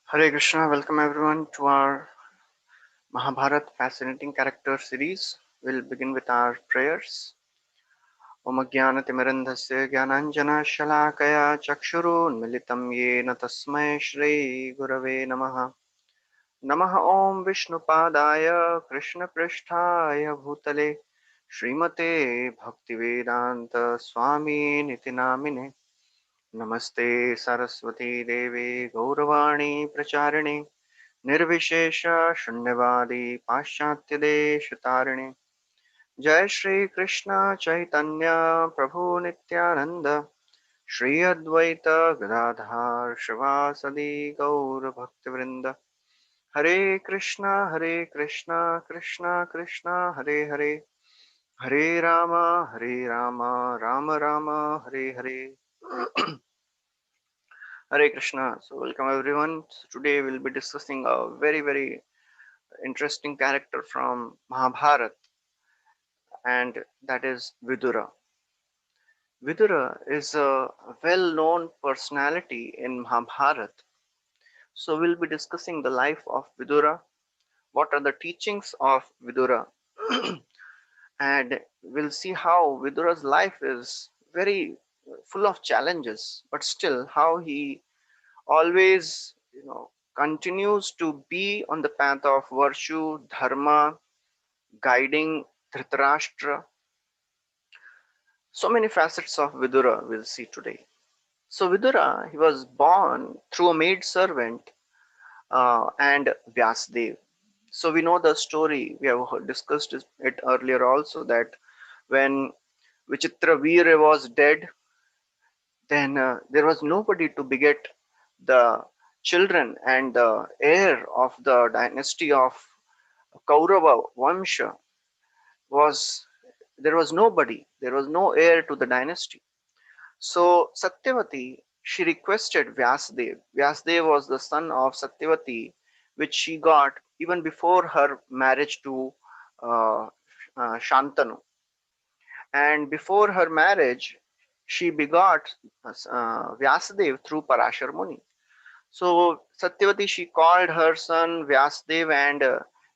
Hare Krishna, welcome everyone to our Mahabharat Fascinating Character series. We'll begin with our prayers. Om Jnanatimirandhasya Jnananjana Shalakaya Chakshurunmilitam Yena Tasmai Shri Gurave Namaha Namaha Om Vishnupadaya Krishna Pristhaya Bhutale Srimate Bhaktivedanta Swami Nitinamine Namaste Saraswati Devi Gauravani Pracharine निर्विशेष शून्यवादी पाश्चात्य देश तारिणे जय श्री कृष्ण चैतन्य प्रभु नित्यानंद श्री अद्वैत गदाधर शिवासदि गौर भक्तवृंद हरे Krishna Krishna Krishna Hare Hare Hare Ram Ram Ram Hare Hare Hare Krishna. So welcome everyone. So today we'll be discussing a very interesting character from Mahabharata, and that is Vidura. Vidura is a well known personality in Mahabharata. So, we'll be discussing the life of Vidura, what are the teachings of Vidura, and we'll see how Vidura's life is very full of challenges, but still how he always continues to be on the path of virtue, dharma, guiding Dhritarashtra. So many facets of Vidura we'll see today. So Vidura, he was born through a maid servant and Vyasdev. So we know the story. We have discussed it earlier also that when Vichitra Veer was dead, then there was nobody to beget the children and the heir of the dynasty of Kaurava Vamsha was there was nobody. There was no heir to the dynasty. So Satyavati, she requested Vyasdev. Vyasdev was the son of Satyavati, which she got even before her marriage to uh, Shantanu. And before her marriage, she begot Vyasadev through Parashar Muni. So Satyavati, she called her son Vyasdev and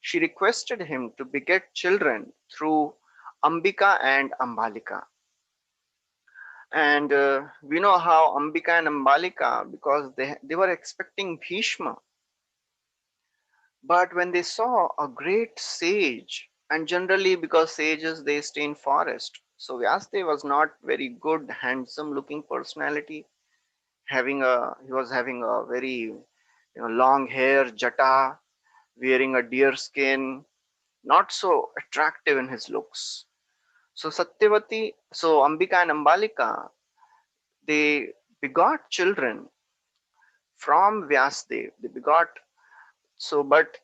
she requested him to beget children through Ambika and Ambalika. And we know how Ambika and Ambalika, because they were expecting Bhishma, but when they saw a great sage, and generally because sages they stay in forest, so Vyasdev was not very good, handsome looking personality. He was having a very long hair, jata, wearing a deer skin, not so attractive in his looks. So Ambika and Ambalika, they begot children from Vyasdev. They begot but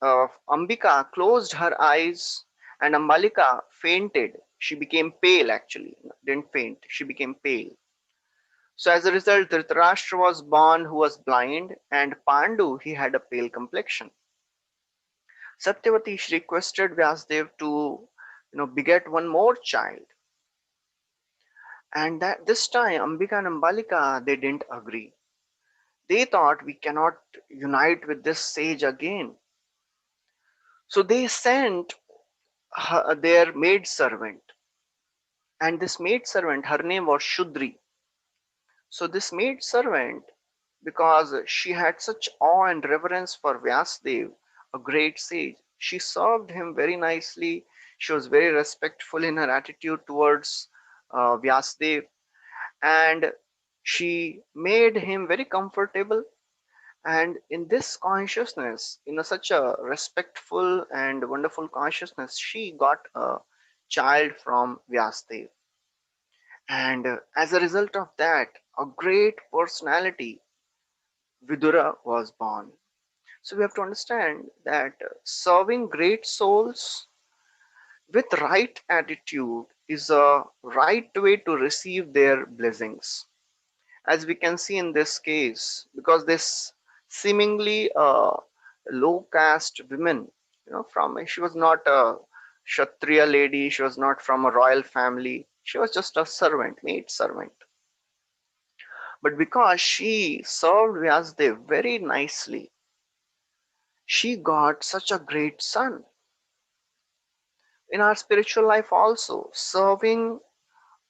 Ambika closed her eyes and Ambalika fainted. She became pale actually, didn't faint, she became pale. So as a result, Dhritarashtra was born who was blind and Pandu he had a pale complexion. Satyavati she requested Vyasdev to beget one more child. And that this time Ambika and Ambalika they didn't agree. They thought we cannot unite with this sage again. So they sent their maid servant, and this maid servant, her name was Shudri. So this maid servant, because she had such awe and reverence for Vyasdev, a great sage, she served him very nicely. She was very respectful in her attitude towards Vyasdev, and she made him very comfortable. And in this consciousness, in such a respectful and wonderful consciousness, she got a child from Vyasdev. And as a result of that, a great personality, Vidura, was born. So we have to understand that serving great souls with right attitude is a right way to receive their blessings. As we can see in this case, because this seemingly low caste woman, from she was not a Kshatriya lady, she was not from a royal family, she was just a servant, maid servant. But because she served Vyasdev very nicely, she got such a great son. In our spiritual life also, serving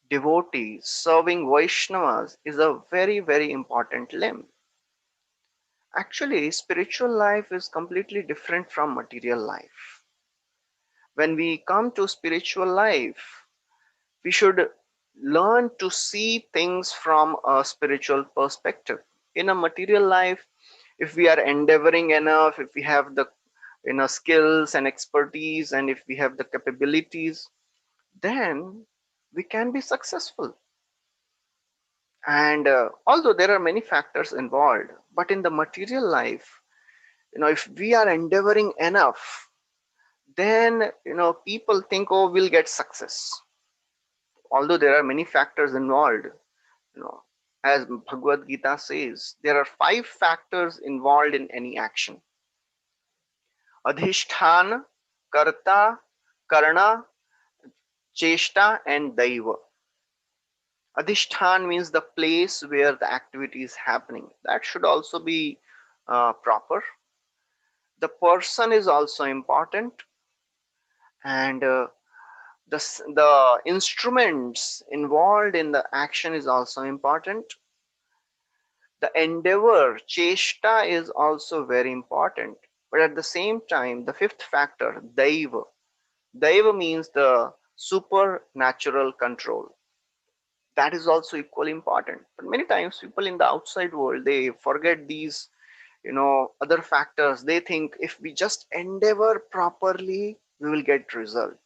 devotees, serving Vaishnavas is a very, very important limb. Actually, spiritual life is completely different from material life. When we come to spiritual life, we should learn to see things from a spiritual perspective. In a material life, if we are endeavoring enough, if we have the skills and expertise, and if we have the capabilities, then we can be successful. And although there are many factors involved, but in the material life, if we are endeavoring enough, then people think, oh, we'll get success. Although there are many factors involved, you know as Bhagavad Gita says, there are 5 factors involved in any action: adhishthana, karta, karna, cheshta, and daiva. Adhishthana means the place where the activity is happening. That should also be proper. The person is also important, and the instruments involved in the action is also important. The endeavor, cheshta, is also very important. But at the same time, the 5th factor, daiva. Daiva means the supernatural control. That is also equally important. But many times people in the outside world, they forget these, other factors. They think if we just endeavor properly, we will get result.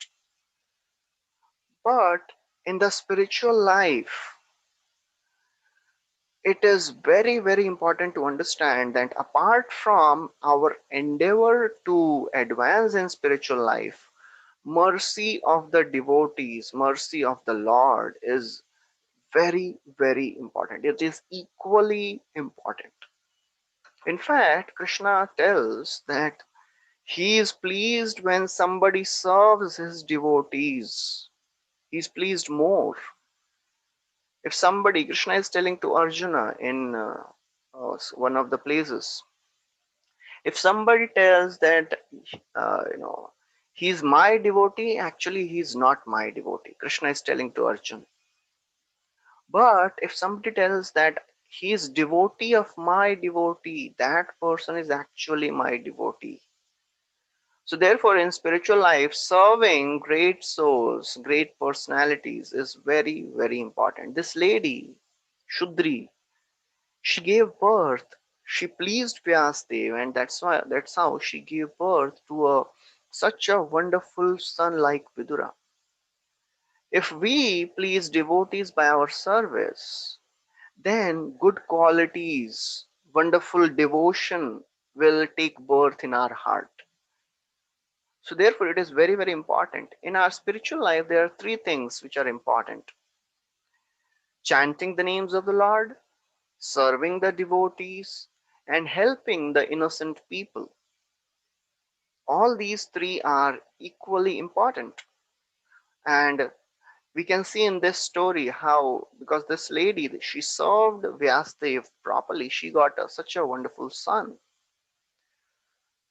But in the spiritual life, it is very, very important to understand that apart from our endeavor to advance in spiritual life, mercy of the devotees, mercy of the Lord is very, very important. It is equally important. In fact, Krishna tells that he is pleased when somebody serves his devotees. He is pleased more. If somebody, Krishna is telling to Arjuna in one of the places, if somebody tells that, he's my devotee, actually he's not my devotee. Krishna is telling to Arjuna. But if somebody tells that he is devotee of my devotee, that person is actually my devotee. So therefore, in spiritual life, serving great souls, great personalities is very, very important. This lady, Shudri, she gave birth. She pleased Vyasdev, and that's how she gave birth to such a wonderful son like Vidura. If we please devotees by our service, then good qualities, wonderful devotion will take birth in our heart. So therefore, it is very, very important. In our spiritual life, there are 3 things which are important: chanting the names of the Lord, serving the devotees, and helping the innocent people. All these 3 are equally important. And we can see in this story how, because this lady, she served Vyasdev properly, she got such a wonderful son.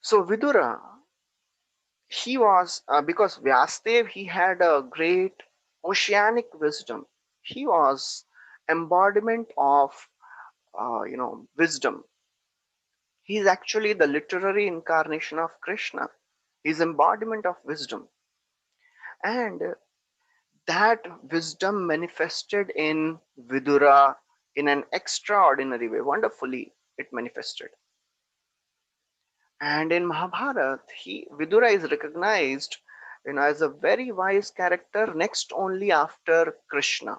So Vidura, he was, because Vyasdev, he had a great oceanic wisdom. He was embodiment of, wisdom. He is actually the literary incarnation of Krishna. He is embodiment of wisdom. And that wisdom manifested in Vidura in an extraordinary way. Wonderfully, it manifested. And in Mahabharata, Vidura is recognized, as a very wise character, next only after Krishna.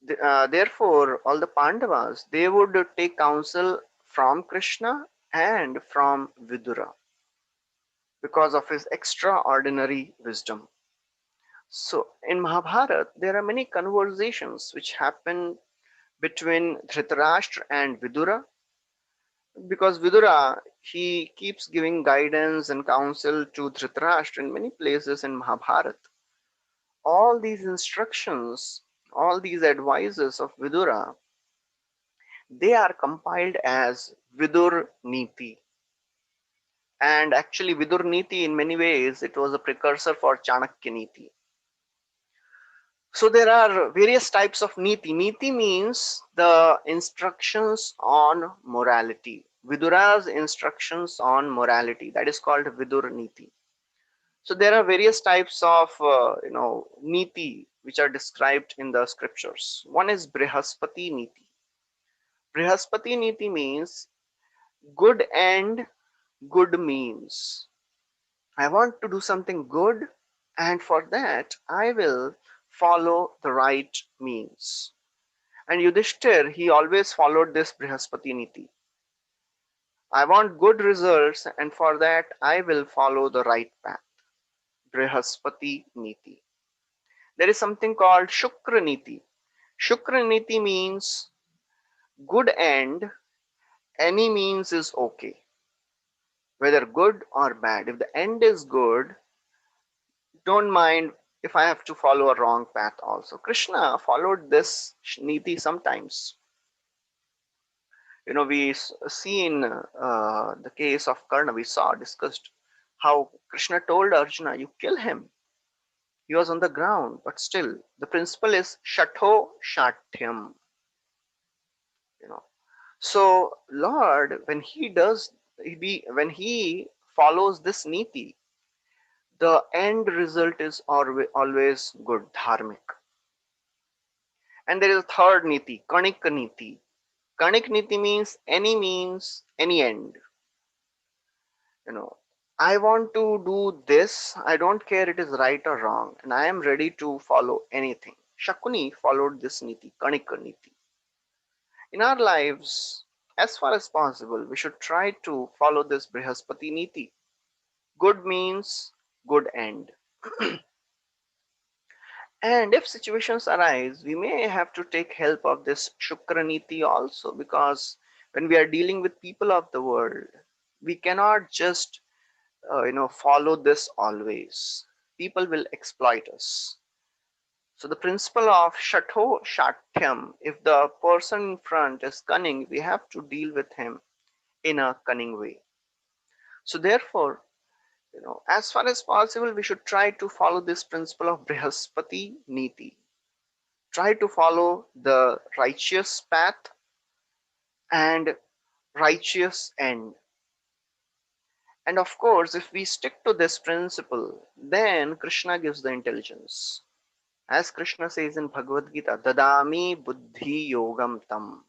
Therefore, all the Pandavas, they would take counsel from Krishna and from Vidura because of his extraordinary wisdom. So in Mahabharata, there are many conversations which happen between Dhritarashtra and Vidura, because Vidura, he keeps giving guidance and counsel to Dhritarashtra in many places in Mahabharata. All these instructions all these advices of Vidura, they are compiled as Vidur Niti. And actually, Vidur Niti, in many ways, it was a precursor for Chanakya Niti. So there are various types of Niti. Niti means the instructions on morality. Vidura's instructions on morality. That is called Vidur Niti. So there are various types of Niti which are described in the scriptures. One is Brihaspati Niti. Brihaspati Niti means good end, good means. I want to do something good, and for that I will follow the right means. And Yudhishthir, he always followed this Brihaspati Niti. I want good results, and for that I will follow the right path. Brihaspati Niti. There is something called Shukra Niti. Shukra Niti means good end, any means is okay, whether good or bad. If the end is good, don't mind if I have to follow a wrong path also. Krishna followed this niti sometimes. We see in the case of Karna, we saw discussed how Krishna told Arjuna, you kill him. He was on the ground, but still the principle is shatho shatyam. You know. So Lord, when he follows this niti, the end result is always good, dharmic. And there is a third niti, Kanik niti. Kanik niti means any end. You know, I want to do this. I don't care it is right or wrong, and I am ready to follow anything. Shakuni followed this niti, Kanik niti. In our lives, as far as possible, we should try to follow this Brihaspati niti. Good means good end. And if situations arise, we may have to take help of this Shukraniti also, because when we are dealing with people of the world, we cannot just follow this always. People will exploit us. So the principle of Shatho Shatyam, if the person in front is cunning, we have to deal with him in a cunning way. So therefore, as far as possible, we should try to follow this principle of Brihaspati Niti. Try to follow the righteous path and righteous end. And of course, if we stick to this principle, then Krishna gives the intelligence. As Krishna says in Bhagavad Gita, Dadami Buddhi Yogam Tam.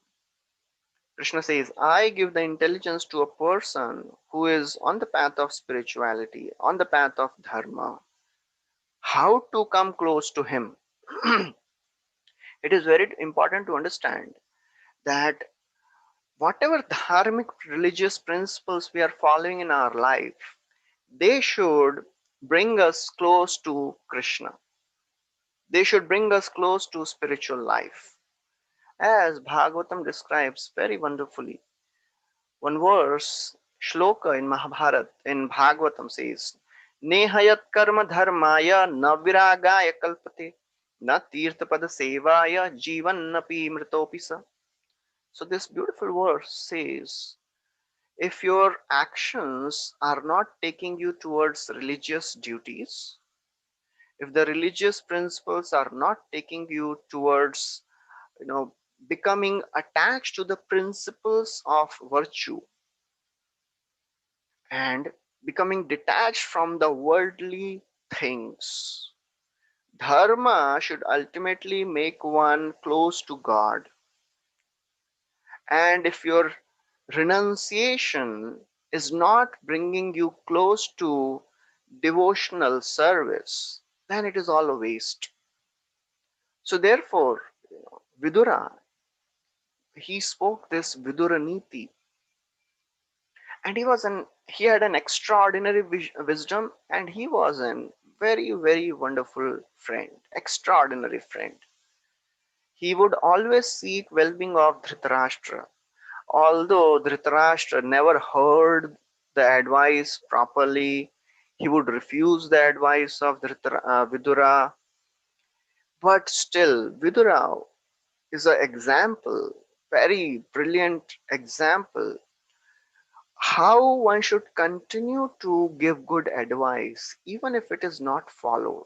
Krishna says, I give the intelligence to a person who is on the path of spirituality, on the path of dharma, how to come close to him. It is very important to understand that whatever dharmic religious principles we are following in our life, they should bring us close to Krishna. They should bring us close to spiritual life. As Bhagavatam describes very wonderfully, one verse, shloka in Mahabharata, in Bhagavatam says, Nehayat karma dharmaya na viragaya kalpate na tirthapada sevaya jivannapi mritopisa. So this beautiful verse says, if your actions are not taking you towards religious duties, if the religious principles are not taking you towards, becoming attached to the principles of virtue and becoming detached from the worldly things, dharma should ultimately make one close to God. And if your renunciation is not bringing you close to devotional service, then it is all a waste. So therefore, Vidura, he spoke this Vidura Niti, and he had an extraordinary wisdom, and he was a very, very wonderful friend, extraordinary friend. He would always seek well-being of Dhritarashtra. Although Dhritarashtra never heard the advice properly, he would refuse the advice of Vidura. But still, Vidura is an example, very brilliant example, how one should continue to give good advice even if it is not followed,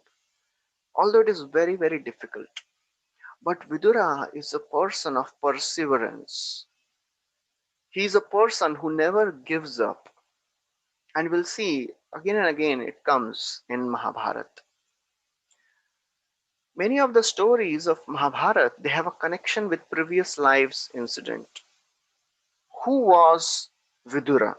although it is very, very difficult. But Vidura is a person of perseverance. He is a person who never gives up. And we'll see again and again it comes in Mahabharata. Many of the stories of Mahabharata, they have a connection with previous lives incident. Who was Vidura?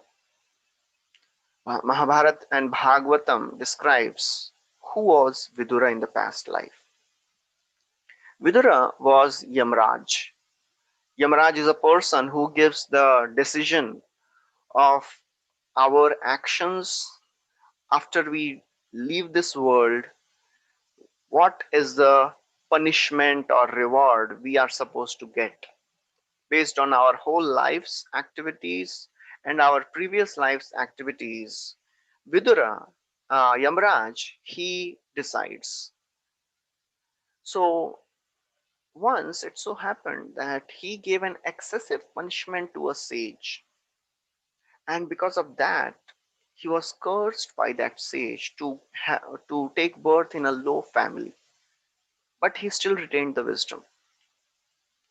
Mahabharata and Bhagavatam describes who was Vidura in the past life. Vidura was Yamraj. Yamraj is a person who gives the decision of our actions after we leave this world. What is the punishment or reward we are supposed to get based on our whole life's activities and our previous life's activities? Vidura, Yamraj, he decides. So once it so happened that he gave an excessive punishment to a sage, and because of that, he was cursed by that sage to take birth in a low family. But he still retained the wisdom.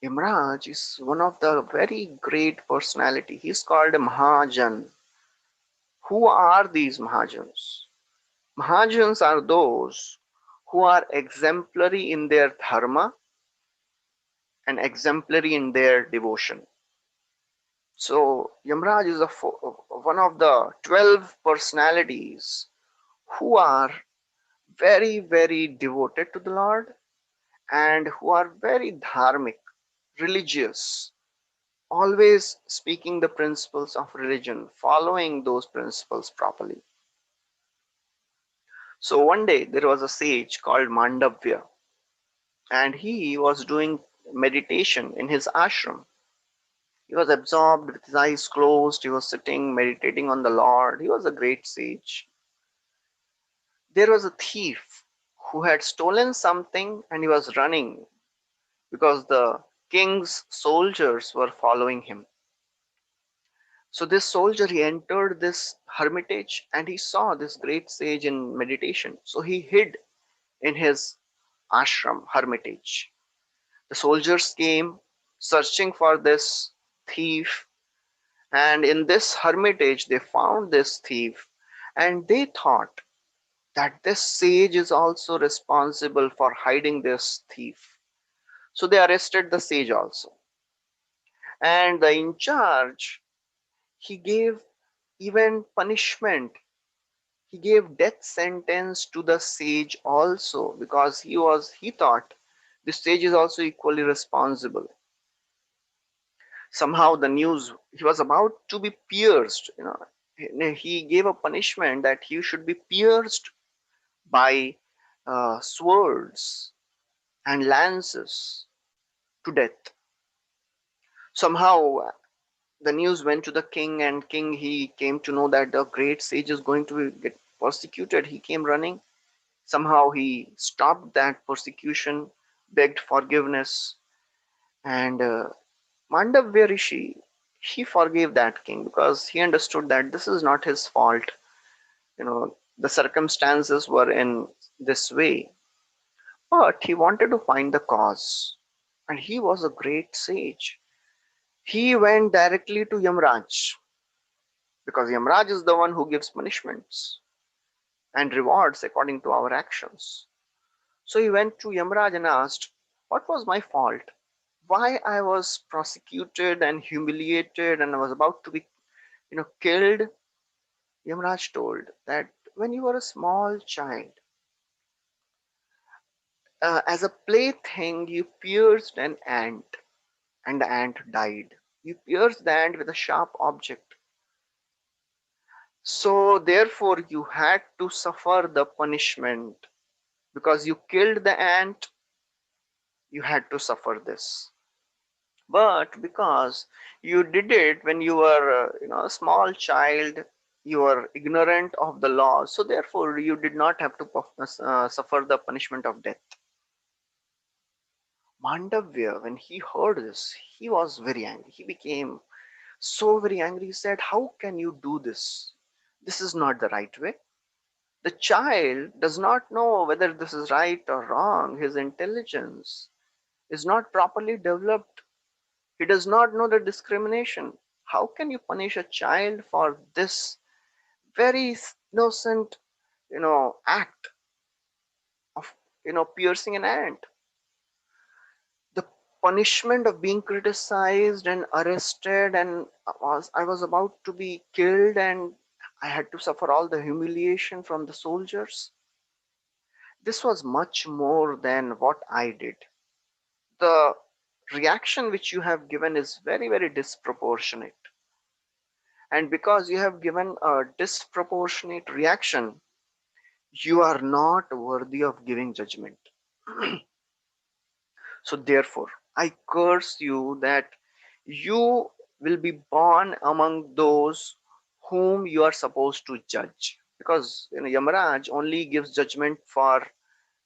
Imraj is one of the very great personality. He's called a Mahajan. Who are these Mahajans? Mahajans are those who are exemplary in their dharma and exemplary in their devotion. So Yamraj is one of the 12 personalities who are very, very devoted to the Lord and who are very dharmic, religious, always speaking the principles of religion, following those principles properly. So one day there was a sage called Mandavya, and he was doing meditation in his ashram. He was absorbed with his eyes closed. He was sitting, meditating on the Lord. He was a great sage. There was a thief who had stolen something and he was running because the king's soldiers were following him. So this soldier, he entered this hermitage and he saw this great sage in meditation. So he hid in his ashram, hermitage. The soldiers came searching for this thief, and in this hermitage they found this thief, and they thought that this sage is also responsible for hiding this thief. So they arrested the sage also. And the in charge, he gave even punishment. He gave death sentence to the sage also because he thought the sage is also equally responsible. Somehow the news, he was about to be pierced, he gave a punishment that he should be pierced by swords and lances to death. Somehow the news went to the king, and king, he came to know that the great sage is going to get persecuted. He came running. Somehow he stopped that persecution, begged forgiveness, and Mandavya Rishi, he forgave that king because he understood that this is not his fault. The circumstances were in this way, but he wanted to find the cause, and he was a great sage. He went directly to Yamraj because Yamraj is the one who gives punishments and rewards according to our actions. So he went to Yamraj and asked, what was my fault? Why I was prosecuted and humiliated and I was about to be, killed? Yamraj told that when you were a small child, as a plaything, you pierced an ant and the ant died. You pierced the ant with a sharp object. So therefore you had to suffer the punishment because you killed the ant, you had to suffer this. But because you did it when you were a small child, you were ignorant of the law, so therefore you did not have to suffer the punishment of death. Mandavya, when he heard this, he was very angry. He became so very angry. He said, "How can you do this? This is not the right way." The child does not know whether this is right or wrong. His intelligence is not properly developed. He does not know the discrimination. How can you punish a child for this very innocent, act of, piercing an ant? The punishment of being criticized and arrested, and I was about to be killed, and I had to suffer all the humiliation from the soldiers. This was much more than what I did. The reaction which you have given is very, very disproportionate. And because you have given a disproportionate reaction, you are not worthy of giving judgment. So, therefore, I curse you that you will be born among those whom you are supposed to judge. Because Yamaraj only gives judgment for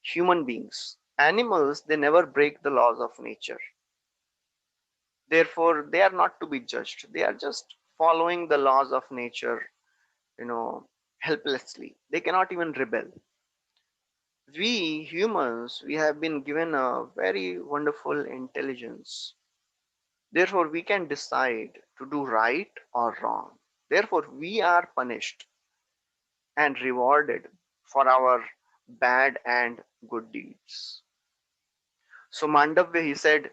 human beings. Animals, they never break the laws of nature. Therefore, they are not to be judged. They are just following the laws of nature, you know, helplessly. They cannot even rebel. We humans, we have been given a very wonderful intelligence. Therefore, we can decide to do right or wrong. Therefore, we are punished and rewarded for our bad and good deeds. So Mandavya, he said,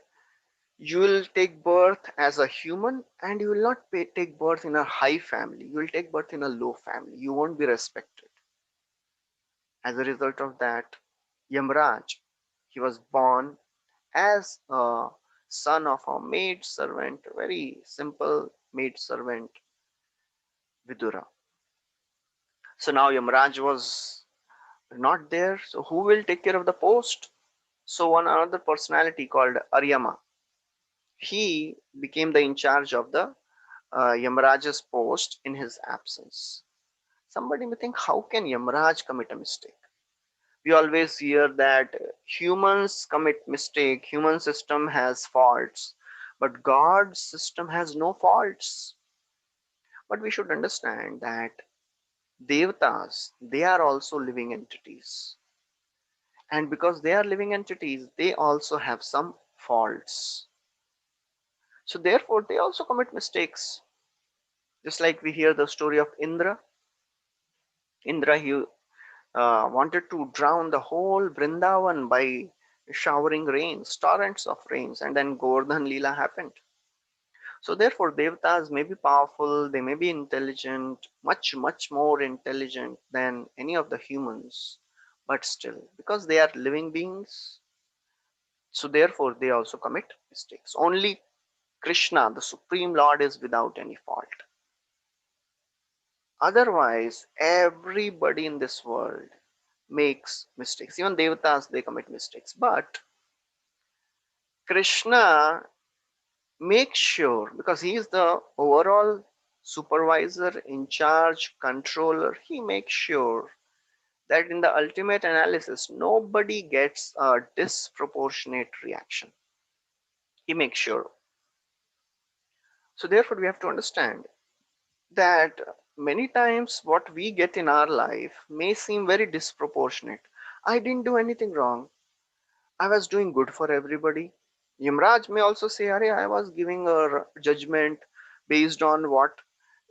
you will take birth as a human, and you will not take birth in a high family. You will take birth in a low family. You won't be respected. As a result of that, Yamraj, he was born as a son of a maid servant, very simple maid servant, Vidura. So now Yamraj was not there. So who will take care of the post? So one another personality called Aryama, he became the in charge of the Yamraj's post in his absence. Somebody may think, how can Yamraj commit a mistake? We always hear that humans commit mistake, human system has faults, but God's system has no faults. But we should understand that Devatas, they are also living entities. And because they are living entities, they also have some faults. So therefore, they also commit mistakes. Just like we hear the story of Indra. Indra, he wanted to drown the whole Vrindavan by showering rains, torrents of rains, and then Govardhan Leela happened. So therefore, Devatas may be powerful, they may be intelligent, much, much more intelligent than any of the humans, but still, because they are living beings, so therefore they also commit mistakes. Only Krishna, the Supreme Lord, is without any fault. Otherwise, everybody in this world makes mistakes. Even devatas, they commit mistakes. But Krishna makes sure, because he is the overall supervisor, in charge, controller, he makes sure that in the ultimate analysis, nobody gets a disproportionate reaction. He makes sure. So, therefore, we have to understand that many times what we get in our life may seem very disproportionate. I didn't do anything wrong. I was doing good for everybody. Yamraj may also say, Are, I was giving a judgment based on what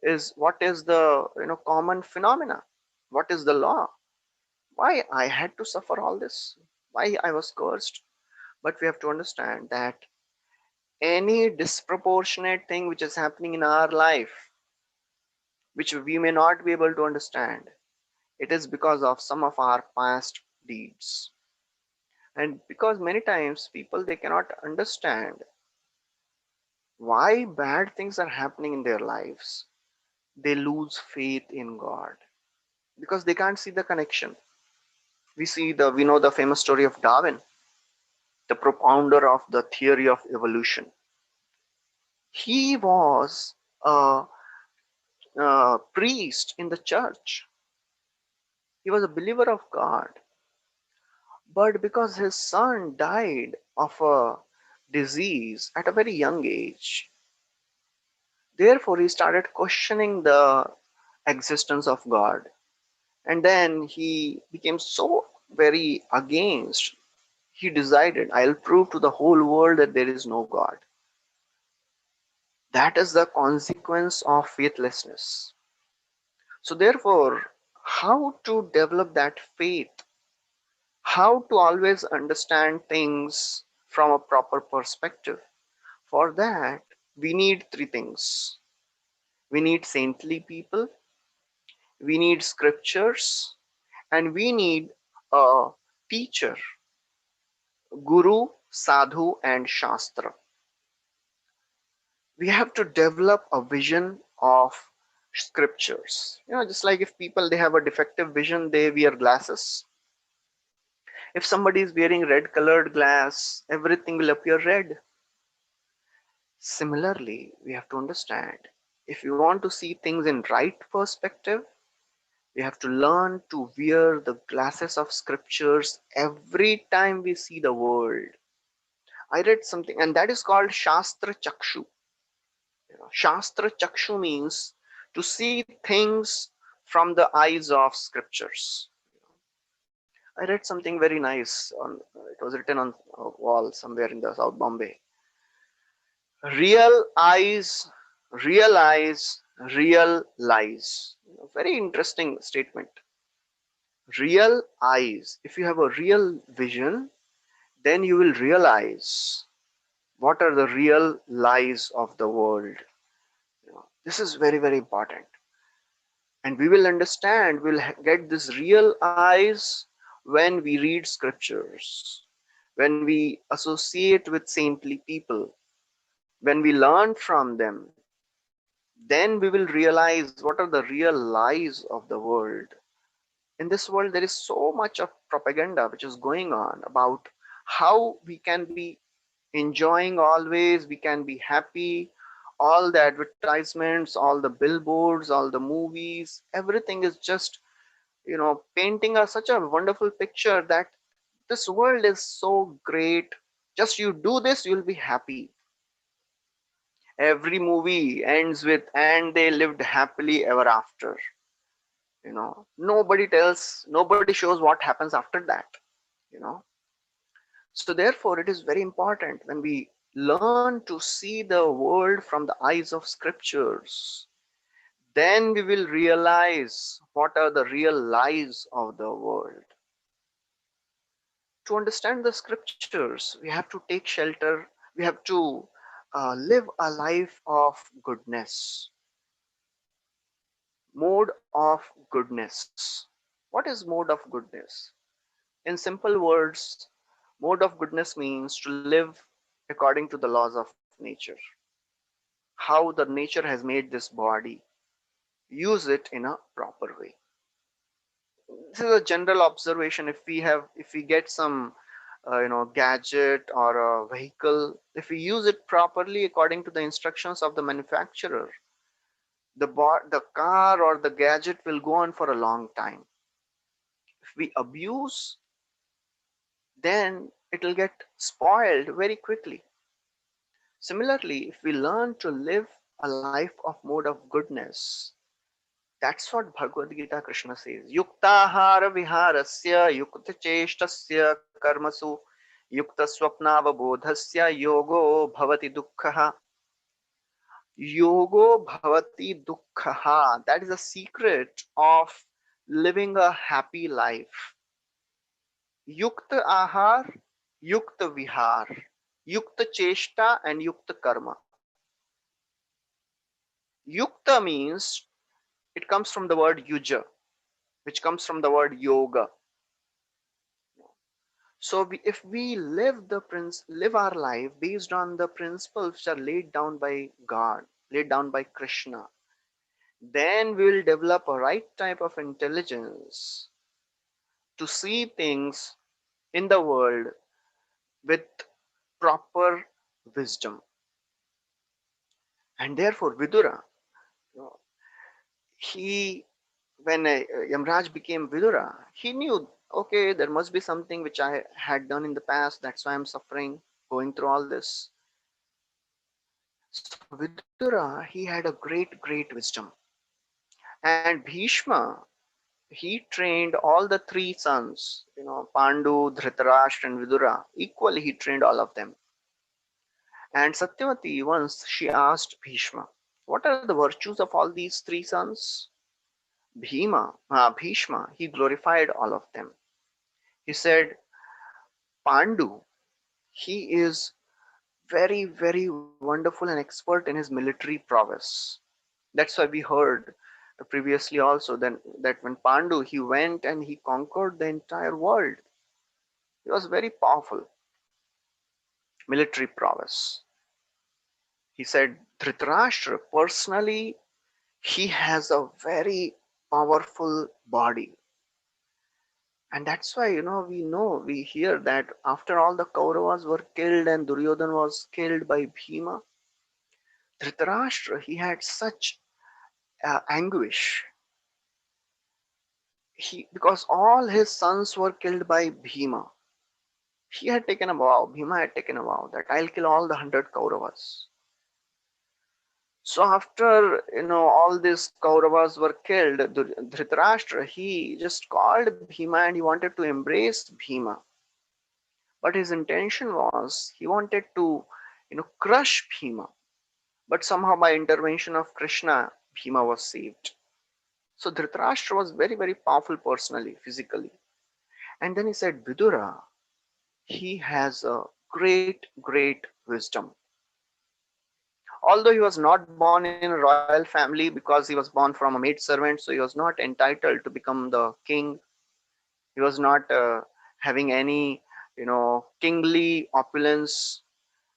is the common phenomena. What is the law? Why I had to suffer all this? Why I was cursed? But we have to understand that any disproportionate thing which is happening in our life, which we may not be able to understand, it is because of some of our past deeds. And because many times people, they cannot understand why bad things are happening in their lives, they lose faith in God because they can't see the connection. We know the famous story of Darwin, the propounder of the theory of evolution. He was a priest in the church. He was a believer of God, But because his son died of a disease at a very young age, therefore he started questioning the existence of God. And then he became so very against, he decided, I'll prove to the whole world that there is no God. That is the consequence of faithlessness. So, therefore, how to develop that faith, how to always understand things from a proper perspective? For that, we need three things: we need saintly people, we need scriptures, and we need a teacher, guru, sadhu, and shastra. We have to develop a vision of scriptures. Just like if people they have a defective vision, they wear glasses. If somebody is wearing red colored glass, everything will appear red. Similarly, we have to understand, if you want to see things in right perspective, we have to learn to wear the glasses of scriptures every time we see the world. I read something, and that is called Shastra Chakshu. Shastra Chakshu means to see things from the eyes of scriptures. I read something very nice. It was written on a wall somewhere in the South Bombay. Real eyes, real eyes, real lies. Very interesting statement. Real eyes. If you have a real vision, then you will realize what are the real lies of the world. This is very, very important. And we will understand, we'll get this real eyes when we read scriptures, when we associate with saintly people, when we learn from them, then we will realize what are the real lies of the world. In this world, there is so much of propaganda which is going on about how we can be enjoying always, we can be happy. All the advertisements, all the billboards, all the movies, everything is just painting us such a wonderful picture that this world is so great. Just you do this, you'll be happy. Every movie ends with and they lived happily ever after. Nobody shows what happens after that. you know so therefore it is very important when we learn to see the world from the eyes of scriptures, then we will realize what are the real lies of the world. To understand the scriptures, we have to take shelter, we have to live a life of goodness, mode of goodness. What is mode of goodness? In simple words, mode of goodness means to live according to the laws of nature, how the nature has made this body, use it in a proper way. This is a general observation. If we get some gadget or a vehicle, if we use it properly according to the instructions of the manufacturer, the car or the gadget will go on for a long time. If we abuse, then it will get spoiled very quickly. Similarly, if we learn to live a life of mode of goodness, that's what Bhagavad Gita Krishna says. Yuktahara viharasya yukta cheshtasya karmasu yukta swapnavabodhasya yogo bhavati dukkha. Yogo bhavati dukkha. That is a secret of living a happy life. Yukta ahar, yukta vihar, yukta cheshta, and yukta karma. Yukta means it comes from the word yuja, which comes from the word yoga. So if we live our life based on the principles which are laid down by God, laid down by Krishna, then we will develop a right type of intelligence to see things in the world with proper wisdom. And therefore, Vidura, you know, he when Yamraj became Vidura, he knew. Okay, there must be something which I had done in the past, that's why I'm suffering, going through all this. So Vidura, he had a great wisdom. And Bhishma, he trained all the three sons, Pandu, Dhritarashtra, and Vidura. Equally, he trained all of them. And Satyavati once she asked Bhishma, "What are the virtues of all these three sons?" Bhishma, he glorified all of them. He said, "Pandu, he is very wonderful and expert in his military prowess." That's why we heard previously also then that when Pandu he went and he conquered the entire world. He was very powerful military prowess. He said Dhritarashtra personally he has a very powerful body. And that's why we hear that after all the Kauravas were killed and Duryodhana was killed by Bhima, Dhritarashtra he had such anguish. Because all his sons were killed by Bhima. He had taken a vow, Bhima had taken a vow that I'll kill all the 100 Kauravas. So after all these Kauravas were killed, Dhritarashtra he just called Bhima and he wanted to embrace Bhima. But his intention was he wanted to crush Bhima. But somehow by intervention of Krishna, Bhima was saved. So Dhritarashtra was very powerful personally, physically. And then he said, Vidura, he has a great wisdom. Although he was not born in a royal family because he was born from a maid servant, so he was not entitled to become the king. He was not having any, kingly opulence,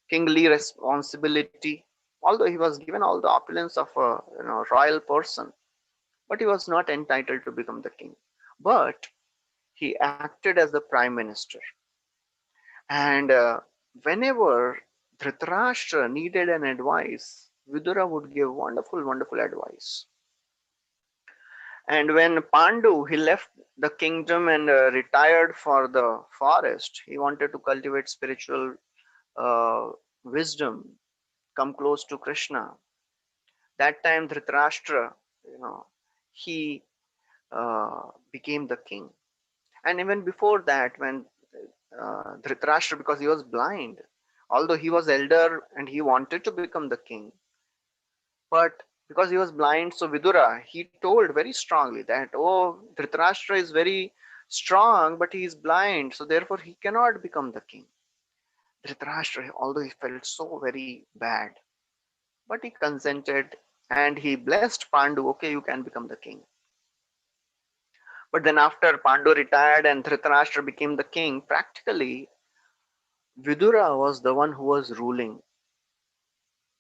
kingly responsibility. Although he was given all the opulence of a royal person, but he was not entitled to become the king. But he acted as the prime minister, and whenever Dhritarashtra needed an advice, Vidura would give wonderful advice. And when Pandu he left the kingdom and retired for the forest, he wanted to cultivate spiritual uh, wisdom, come close to Krishna. That time Dhritarashtra, he became the king. And even before that, when Dhritarashtra, because he was blind, although he was elder and he wanted to become the king, but because he was blind, so Vidura, he told very strongly that, oh, Dhritarashtra is very strong, but he is blind, so therefore he cannot become the king. Dhritarashtra, although he felt so very bad, but he consented and he blessed Pandu, okay, you can become the king. But then after Pandu retired and Dhritarashtra became the king, practically Vidura was the one who was ruling,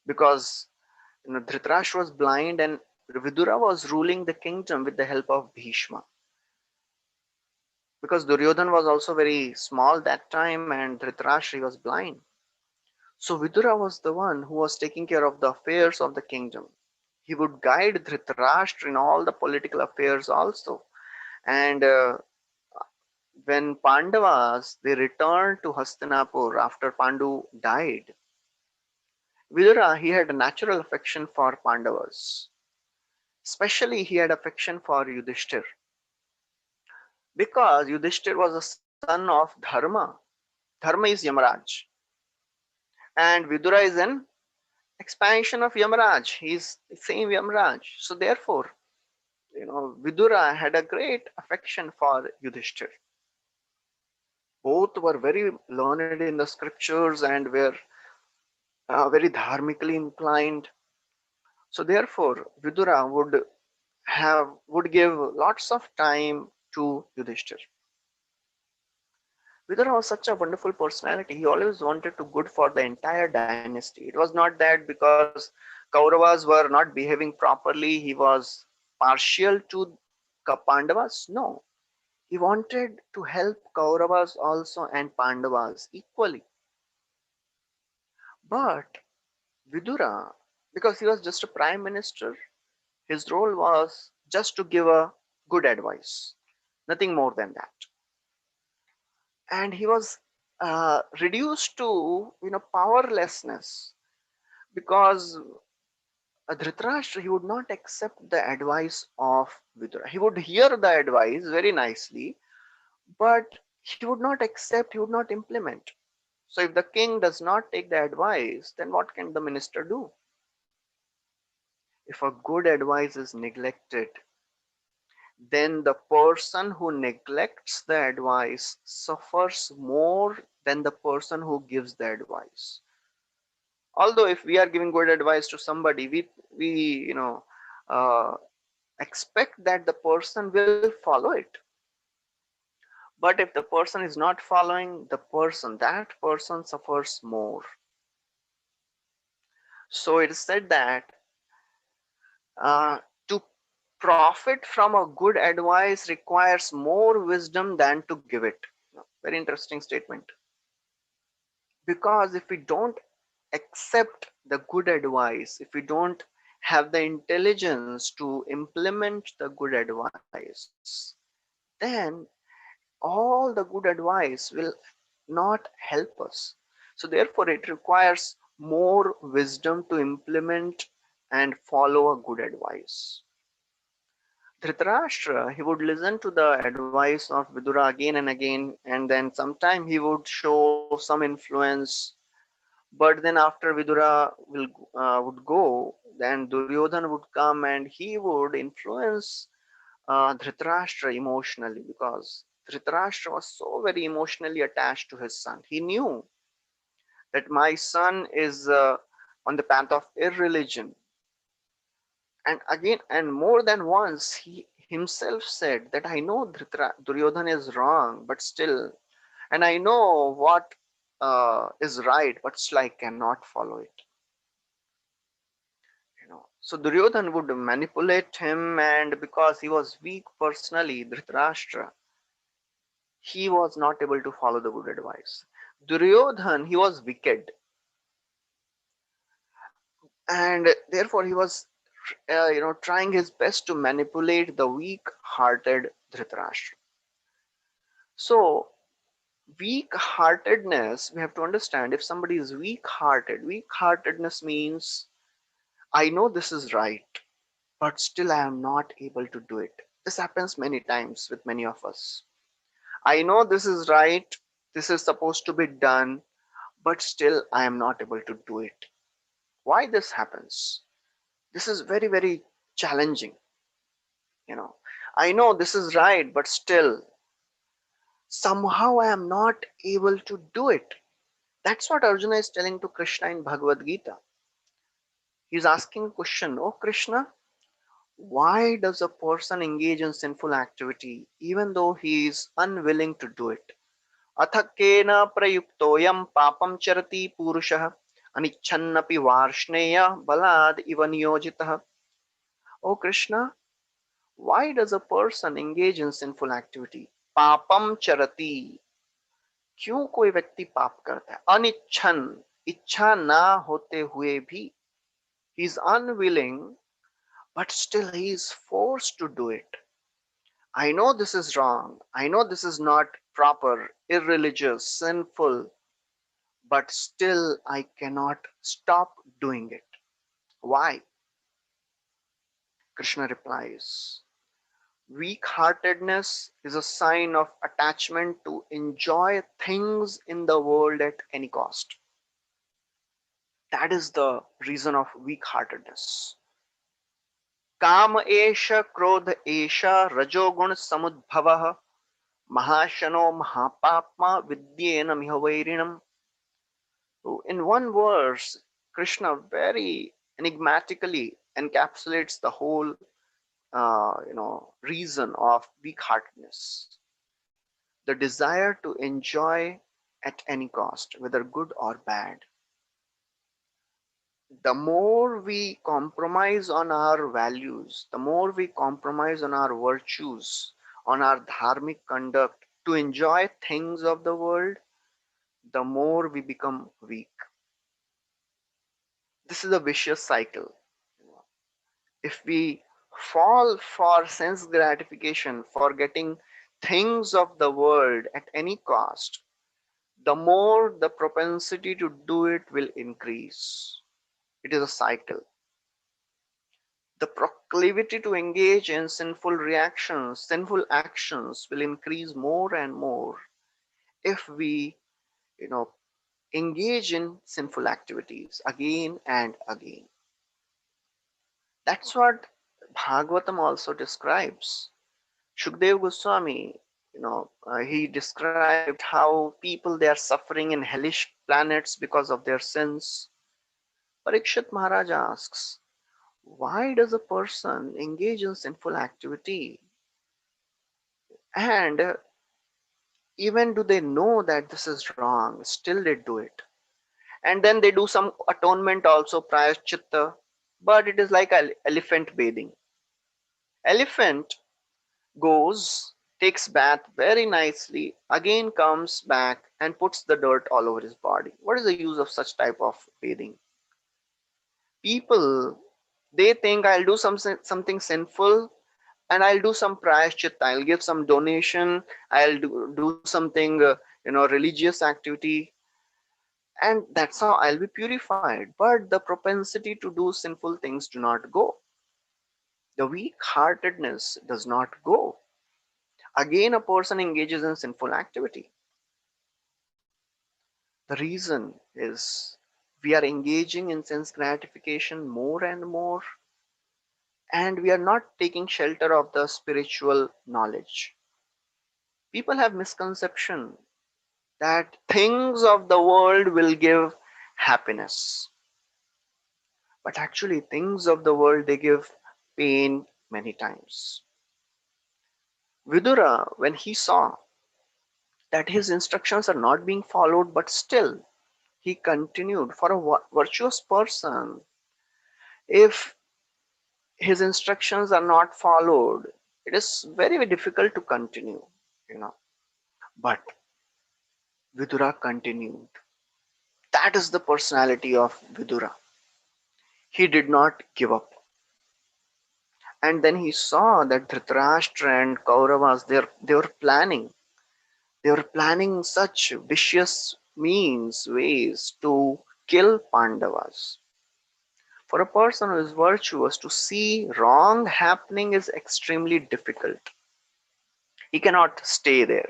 because Dhritarashtra was blind and Vidura was ruling the kingdom with the help of Bhishma. Because Duryodhan was also very small that time and Dhritarashtra was blind. So Vidura was the one who was taking care of the affairs of the kingdom. He would guide Dhritarashtra in all the political affairs also. And when Pandavas they returned to Hastinapur after Pandu died, Vidura he had a natural affection for Pandavas. Especially he had affection for Yudhishthir, because Yudhishthir was a son of Dharma. Dharma is Yamaraj, and Vidura is an expansion of Yamaraj. He is the same Yamaraj. So therefore, Vidura had a great affection for Yudhishthir. Both were very learned in the scriptures and were very dharmically inclined. So therefore, Vidura would give lots of time to Yudhishthir. Vidura was such a wonderful personality. He always wanted to good for the entire dynasty. It was not that because Kauravas were not behaving properly, he was partial to Pandavas. No, he wanted to help Kauravas also and Pandavas equally. But Vidura, because he was just a prime minister, his role was just to give a good advice, nothing more than that. and he was reduced to powerlessness, because Dhritarashtra, he would not accept the advice of Vidura. He would hear the advice very nicely, but he would not accept, he would not implement. So if the king does not take the advice, then what can the minister do? If a good advice is neglected, then the person who neglects the advice suffers more than the person who gives the advice. Although if we are giving good advice to somebody, we uh, expect that the person will follow it. But if the person is not following, that person suffers more. So it is said that uh, to profit from a good advice requires more wisdom than to give it. Very interesting statement. Because if we don't accept the good advice, if we don't have the intelligence to implement the good advice, then all the good advice will not help us. So therefore it requires more wisdom to implement and follow a good advice. Dhritarashtra, he would listen to the advice of Vidura again and again, and then sometime he would show some influence. But then after Vidura would go, then Duryodhana would come and he would influence Dhritarashtra emotionally, because Dhritarashtra was so very emotionally attached to his son. He knew that my son is on the path of irreligion. And again, and more than once, he himself said that I know Duryodhana is wrong, but still, and I know what is right, but still I cannot follow it. So Duryodhana would manipulate him, and because he was weak personally, Dhritarashtra, he was not able to follow the good advice. Duryodhan, he was wicked, and therefore he was, trying his best to manipulate the weak-hearted Dhritarashtra. So weak-heartedness, we have to understand, if somebody is weak-hearted, weak-heartedness means I know this is right, but still I am not able to do it. This happens many times with many of us. I know this is right, this is supposed to be done, but still I am not able to do it. Why this happens? This is very, very challenging. You know, I know this is right, but still somehow I am not able to do it. That's what Arjuna is telling to Krishna in Bhagavad Gita. He's asking a question, oh Krishna, why does a person engage in sinful activity even though he is unwilling to do it? अथ केन प्रयुक्तोऽयं पापं चरति पुरुषः अनिच्छन्नपि वार्ष्णेय बलाद् इव नियोजितः. O Krishna, why does a person engage in sinful activity? पापं चरति. क्यों कोई व्यक्ति पाप करता है? अनिच्छन, इच्छा ना होते हुए भी. He is unwilling, but still he is forced to do it. I know this is wrong. I know this is not proper, irreligious, sinful, but still I cannot stop doing it. Why? Krishna replies, weak heartedness is a sign of attachment to enjoy things in the world at any cost. That is the reason of weak heartedness. काम एष क्रोध एष रजोगुण समुद्भवः महाशनो महापाप्मा विद्येन मिह वैरिणम्. So in one verse, Krishna very enigmatically encapsulates the whole, reason of weak-heartedness, the desire to enjoy at any cost, whether good or bad. The more we compromise on our values, the more we compromise on our virtues, on our dharmic conduct to enjoy things of the world, the more we become weak. This is a vicious cycle. If we fall for sense gratification, for getting things of the world at any cost, the more the propensity to do it will increase. It is a cycle. The proclivity to engage in sinful actions will increase more and more if we, you know, engage in sinful activities again and again. That's what Bhagavatam also describes. Shukdev Goswami, he described how people they are suffering in hellish planets because of their sins. Parikshit Maharaj asks, why does a person engage in sinful activity? And even do they know that this is wrong, still they do it. And then they do some atonement also, prayaschitta, but it is like elephant bathing. Elephant goes, takes bath very nicely, again comes back and puts the dirt all over his body. What is the use of such type of bathing? People, they think I'll do something sinful and I'll do some prayashchitta, I'll give some donation, I'll do something, religious activity, and that's how I'll be purified. But the propensity to do sinful things do not go. The weak heartedness does not go. Again, a person engages in sinful activity. The reason is we are engaging in sense gratification more and more, and we are not taking shelter of the spiritual knowledge. People have misconception that things of the world will give happiness, but actually things of the world they give pain many times. Vidura, when he saw that his instructions are not being followed, but still he continued. For a virtuous person, if his instructions are not followed, it is very, very difficult to continue, you know. But Vidura continued. That is the personality of Vidura. He did not give up. And then he saw that Dhritarashtra and Kauravas, they were planning. They were planning such vicious means, ways to kill Pandavas. For a person who is virtuous, to see wrong happening is extremely difficult. He cannot stay there.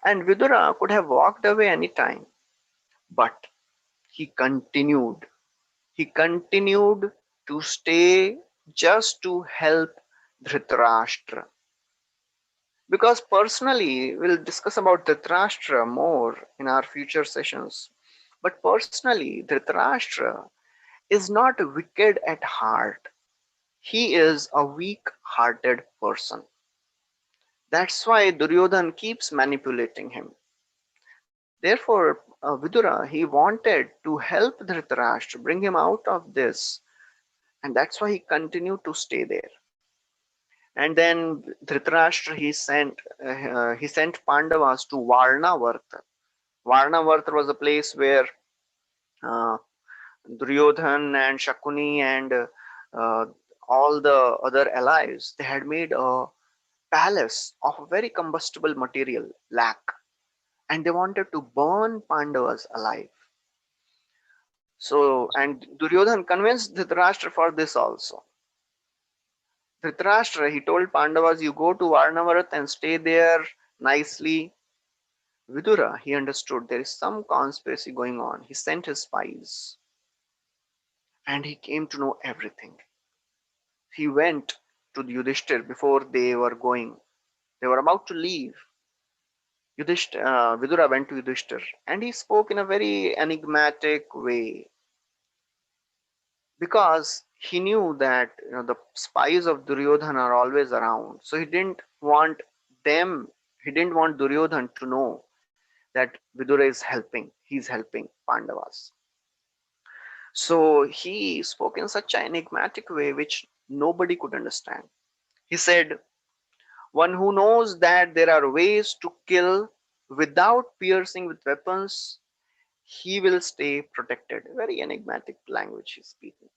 And Vidura could have walked away any time, but he continued. He continued to stay just to help Dhritarashtra. Because personally, we'll discuss about Dhritarashtra more in our future sessions. But personally, Dhritarashtra is not wicked at heart. He is a weak hearted person. That's why Duryodhan keeps manipulating him. Therefore, Vidura, he wanted to help Dhritarashtra, bring him out of this, and that's why he continued to stay there. And then Dhritarashtra he sent Pandavas to Varnavarta. Varnavarta was a place where uh, Duryodhan and Shakuni and uh, all the other allies they had made a palace of a very combustible material, lac, and they wanted to burn Pandavas alive. So, and Duryodhan convinced Dhritarashtra for this also. Dhritarashtra, he told Pandavas, you go to Varnavarat and stay there nicely. Vidura, he understood there is some conspiracy going on. He sent his spies and he came to know everything. He went to Yudhishthir before they were going. They were about to leave. Vidura went to Yudhishthir and he spoke in a very enigmatic way because he knew that the spies of Duryodhan are always around. So them, he didn't want Duryodhan to know that Vidura is helping. He's helping Pandavas. So he spoke in such an enigmatic way which nobody could understand. He said, one who knows that there are ways to kill without piercing with weapons, he will stay protected. Very enigmatic language he's speaking.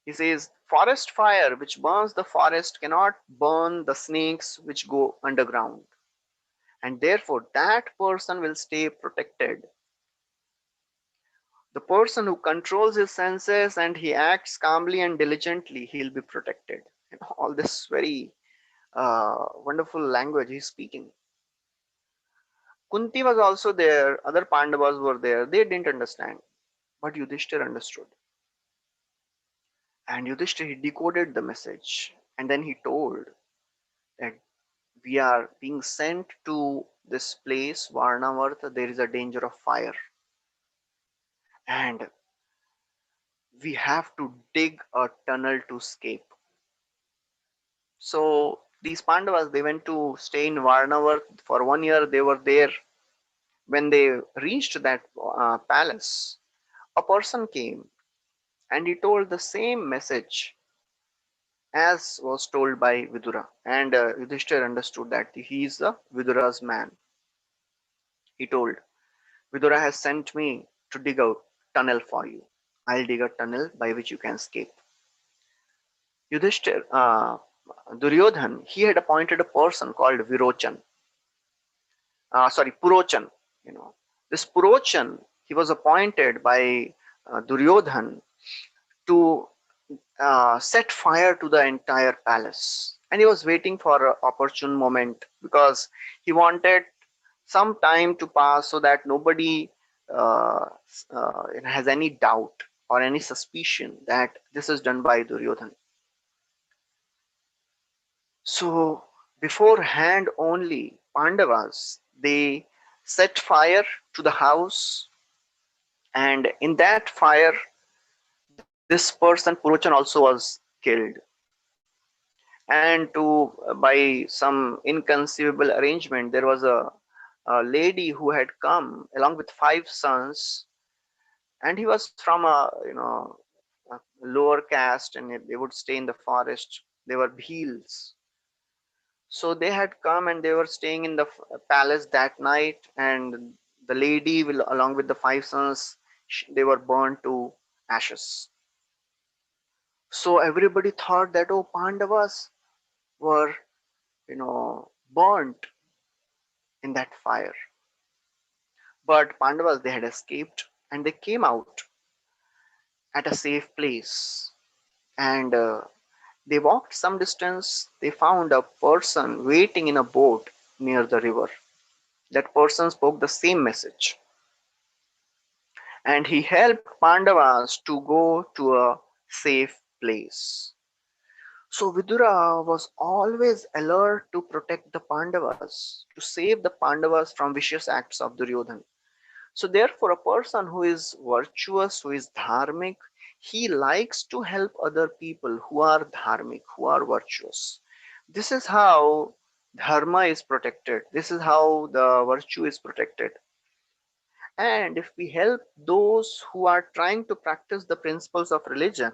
He says, forest fire which burns the forest cannot burn the snakes which go underground. And therefore, that person will stay protected. The person who controls his senses and he acts calmly and diligently, he'll be protected. All this very wonderful language he's speaking. Kunti was also there, other Pandavas were there. They didn't understand, but Yudhishthir understood. And Yudhishthir, he decoded the message. And then he told that we are being sent to this place, Varnavarth. There is a danger of fire. And we have to dig a tunnel to escape. So these Pandavas, they went to stay in Varnavarth for 1 year. They were there. When they reached that palace, a person came and he told the same message as was told by Vidura. And Yudhishthir understood that he is the Vidura's man. He told, Vidura has sent me to dig a tunnel for you. I'll dig a tunnel by which you can escape. Yudhishthir, Duryodhan, he had appointed a person called Virochan. Purochan. You know, this Purochan, he was appointed by Duryodhan to set fire to the entire palace. And he was waiting for an opportune moment because he wanted some time to pass so that nobody has any doubt or any suspicion that this is done by Duryodhan. So beforehand only, Pandavas, they set fire to the house, and in that fire, this person Purochan also was killed. And by some inconceivable arrangement, there was a lady who had come along with 5 sons, and he was from a lower caste, and they would stay in the forest. They were Bhils. So they had come and they were staying in the palace that night, and the lady will along with the 5 sons, they were burned to ashes. So everybody thought that, oh, Pandavas were burnt in that fire. But Pandavas, they had escaped and they came out at a safe place. And they walked some distance. They found a person waiting in a boat near the river. That person spoke the same message. And he helped Pandavas to go to a safe place. So Vidura was always alert to protect the Pandavas, to save the Pandavas from vicious acts of Duryodhan. So therefore, a person who is virtuous, who is dharmic, he likes to help other people who are dharmic, who are virtuous. This is how dharma is protected. This is how the virtue is protected. And if we help those who are trying to practice the principles of religion,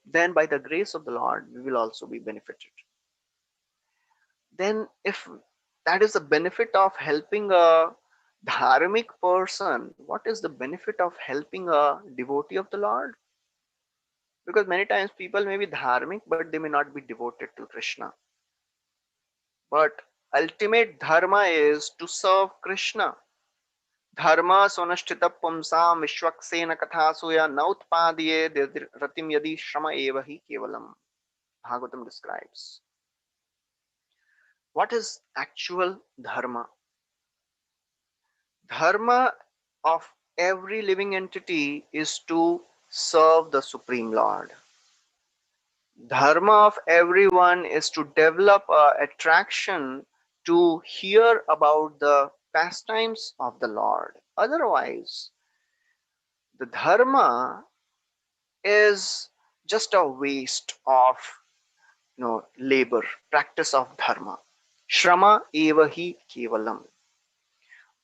then by the grace of the Lord, we will also be benefited. Then, if that is the benefit of helping a dharmic person, what is the benefit of helping a devotee of the Lord? Because many times people may be dharmic, but they may not be devoted to Krishna. But ultimate dharma is to serve Krishna. Dharma sonashtita pumsam vishwaksena kathasuya nautpadiye ratim yadi shrama evahi kevalam. Bhagavatam describes. What is actual dharma? Dharma of every living entity is to serve the Supreme Lord. Dharma of everyone is to develop a attraction to hear about the pastimes of the Lord. Otherwise, the dharma is just a waste of labor, practice of dharma. Shrama eva hi kevalam.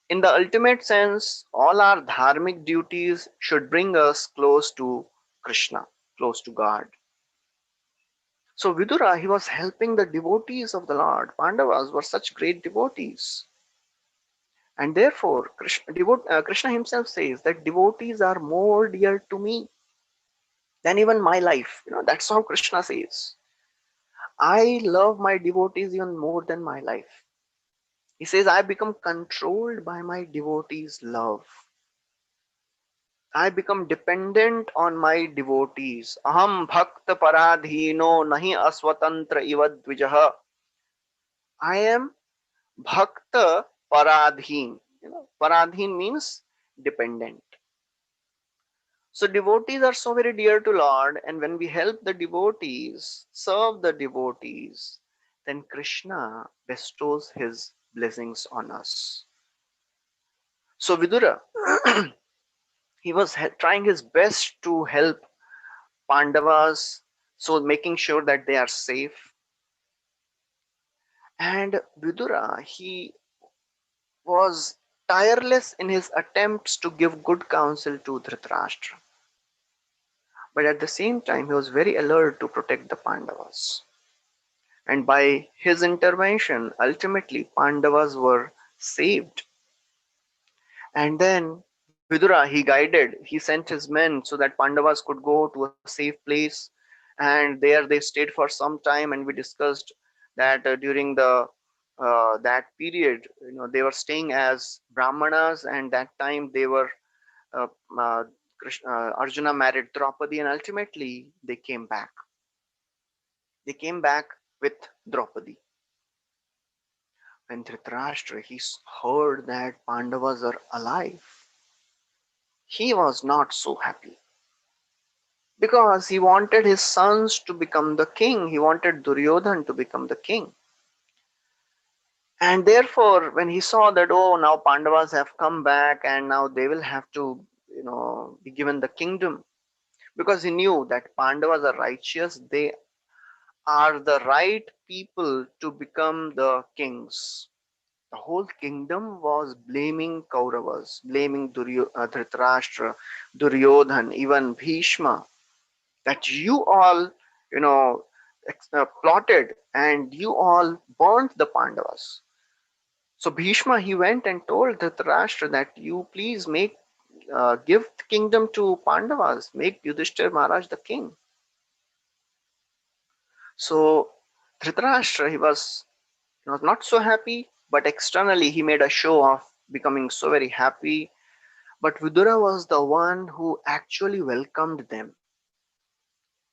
In the ultimate sense, all our dharmic duties should bring us close to Krishna, close to God. So Vidura, he was helping the devotees of the Lord. Pandavas were such great devotees. And therefore, Krishna himself says that devotees are more dear to me. than even my life. That's how Krishna says. I love my devotees even more than my life. He says, I become controlled by my devotees' love. I become dependent on my devotees. Aham bhakta paradhino nahi aswatantra iva dvijaha. I am bhakta paradhin. Paradhin means dependent. So devotees are so very dear to Lord, and when we help the devotees, serve the devotees, then Krishna bestows his blessings on us. So Vidura, he was trying his best to help Pandavas, so making sure that they are safe. And Vidura, he was tireless in his attempts to give good counsel to Dhritarashtra. But at the same time, he was very alert to protect the Pandavas. And by his intervention, ultimately Pandavas were saved. And then Vidura, he guided, he sent his men so that Pandavas could go to a safe place. And there they stayed for some time, and we discussed that during that period, they were staying as Brahmanas, and that time they were uh, uh, Arjuna married Draupadi, and ultimately they came back. They came back with Draupadi. When Dhritarashtra heard that Pandavas are alive, he was not so happy because he wanted his sons to become the king. He wanted Duryodhan to become the king. And therefore, when he saw that, oh, now Pandavas have come back and now they will have to, be given the kingdom, because he knew that Pandavas are righteous, they are the right people to become the kings. The whole kingdom was blaming Kauravas, blaming Dhritarashtra, Duryodhan, even Bhishma, that you all, you know, plotted and you all burnt the Pandavas. So Bhishma, he went and told Dhritarashtra that you please give the kingdom to Pandavas, make Yudhishthir Maharaj the king. So Dhritarashtra, he was not so happy, but externally he made a show of becoming so very happy. But Vidura was the one who actually welcomed them.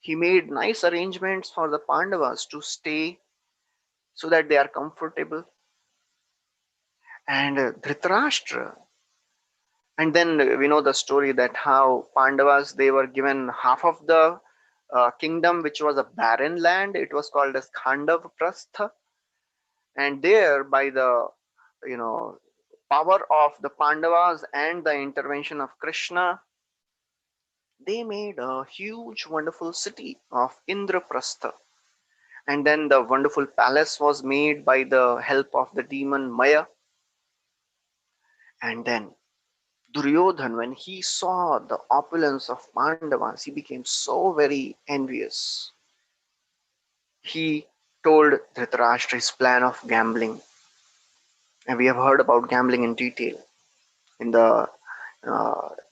He made nice arrangements for the Pandavas to stay so that they are comfortable. And Dhritarashtra, and then we know the story that how Pandavas, they were given half of the kingdom, which was a barren land. It was called as Khandav Prastha, and there by the you know power of the Pandavas and the intervention of Krishna, they made a huge wonderful city of Indraprastha. And then the wonderful palace was made by the help of the demon Maya. And then Duryodhan, when he saw the opulence of Pandavas, he became so very envious. He told Dhritarashtra his plan of gambling. And we have heard about gambling in detail in the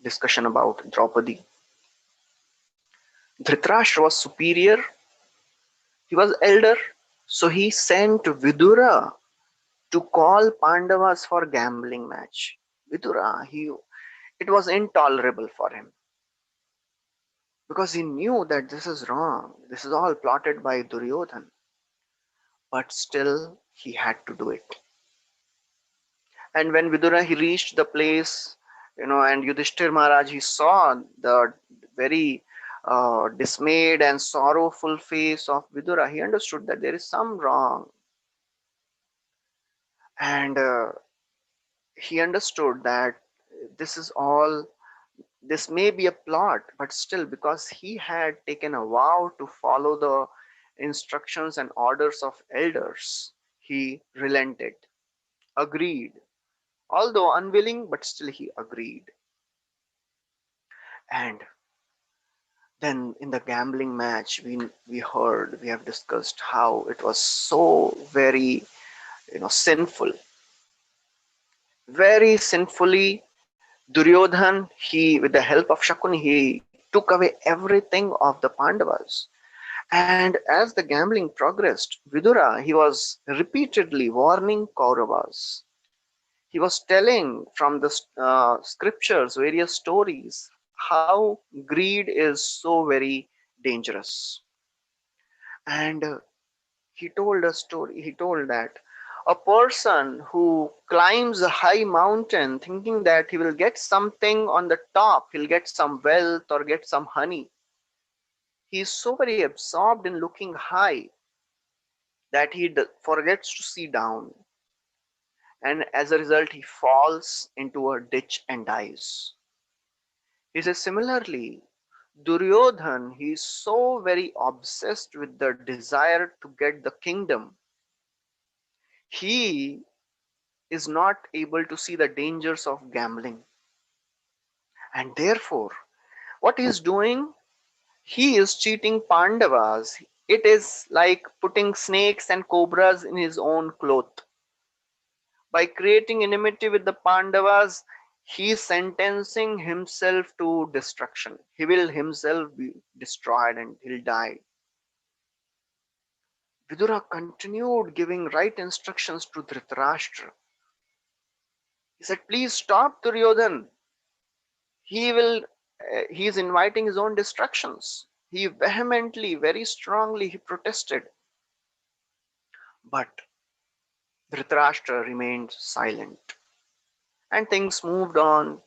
discussion about Draupadi. Dhritarashtra was superior, he was elder, so he sent Vidura to call Pandavas for gambling match. Vidura, it was intolerable for him because he knew that this is wrong. This is all plotted by Duryodhan, but still he had to do it. And when Vidura he reached the place, and Yudhishthir Maharaj he saw the very dismayed and sorrowful face of Vidura, he understood that there is some wrong, and he understood that this is all this may be a plot, but still, because he had taken a vow to follow the instructions and orders of elders, he relented, agreed. Although unwilling, but still he agreed. And then in the gambling match, we have discussed how it was so very, sinful. Very sinfully, Duryodhan, he, with the help of Shakuni, he took took away everything of the Pandavas. And as the gambling progressed, Vidura, he was repeatedly warning Kauravas. He was telling from the scriptures various stories how greed is so very dangerous. And he told a story. He told that a person who climbs a high mountain thinking that he will get something on the top, he'll get some wealth or get some honey, he is so very absorbed in looking high that he forgets to see down, and as a result he falls into a ditch and dies. He says similarly, Duryodhan, he is so very obsessed with the desire to get the kingdom, he is not able to see the dangers of gambling. And therefore, what he is doing, he is cheating Pandavas. It is like putting snakes and cobras in his own cloth. By creating enmity with the Pandavas, he is sentencing himself to destruction. He will himself be destroyed and he'll die. Vidura continued giving right instructions to Dhritarashtra. He said, please stop Duryodhan. He will, he is inviting his own destructions. He vehemently, very strongly, he protested. But Dhritarashtra remained silent. And things moved on.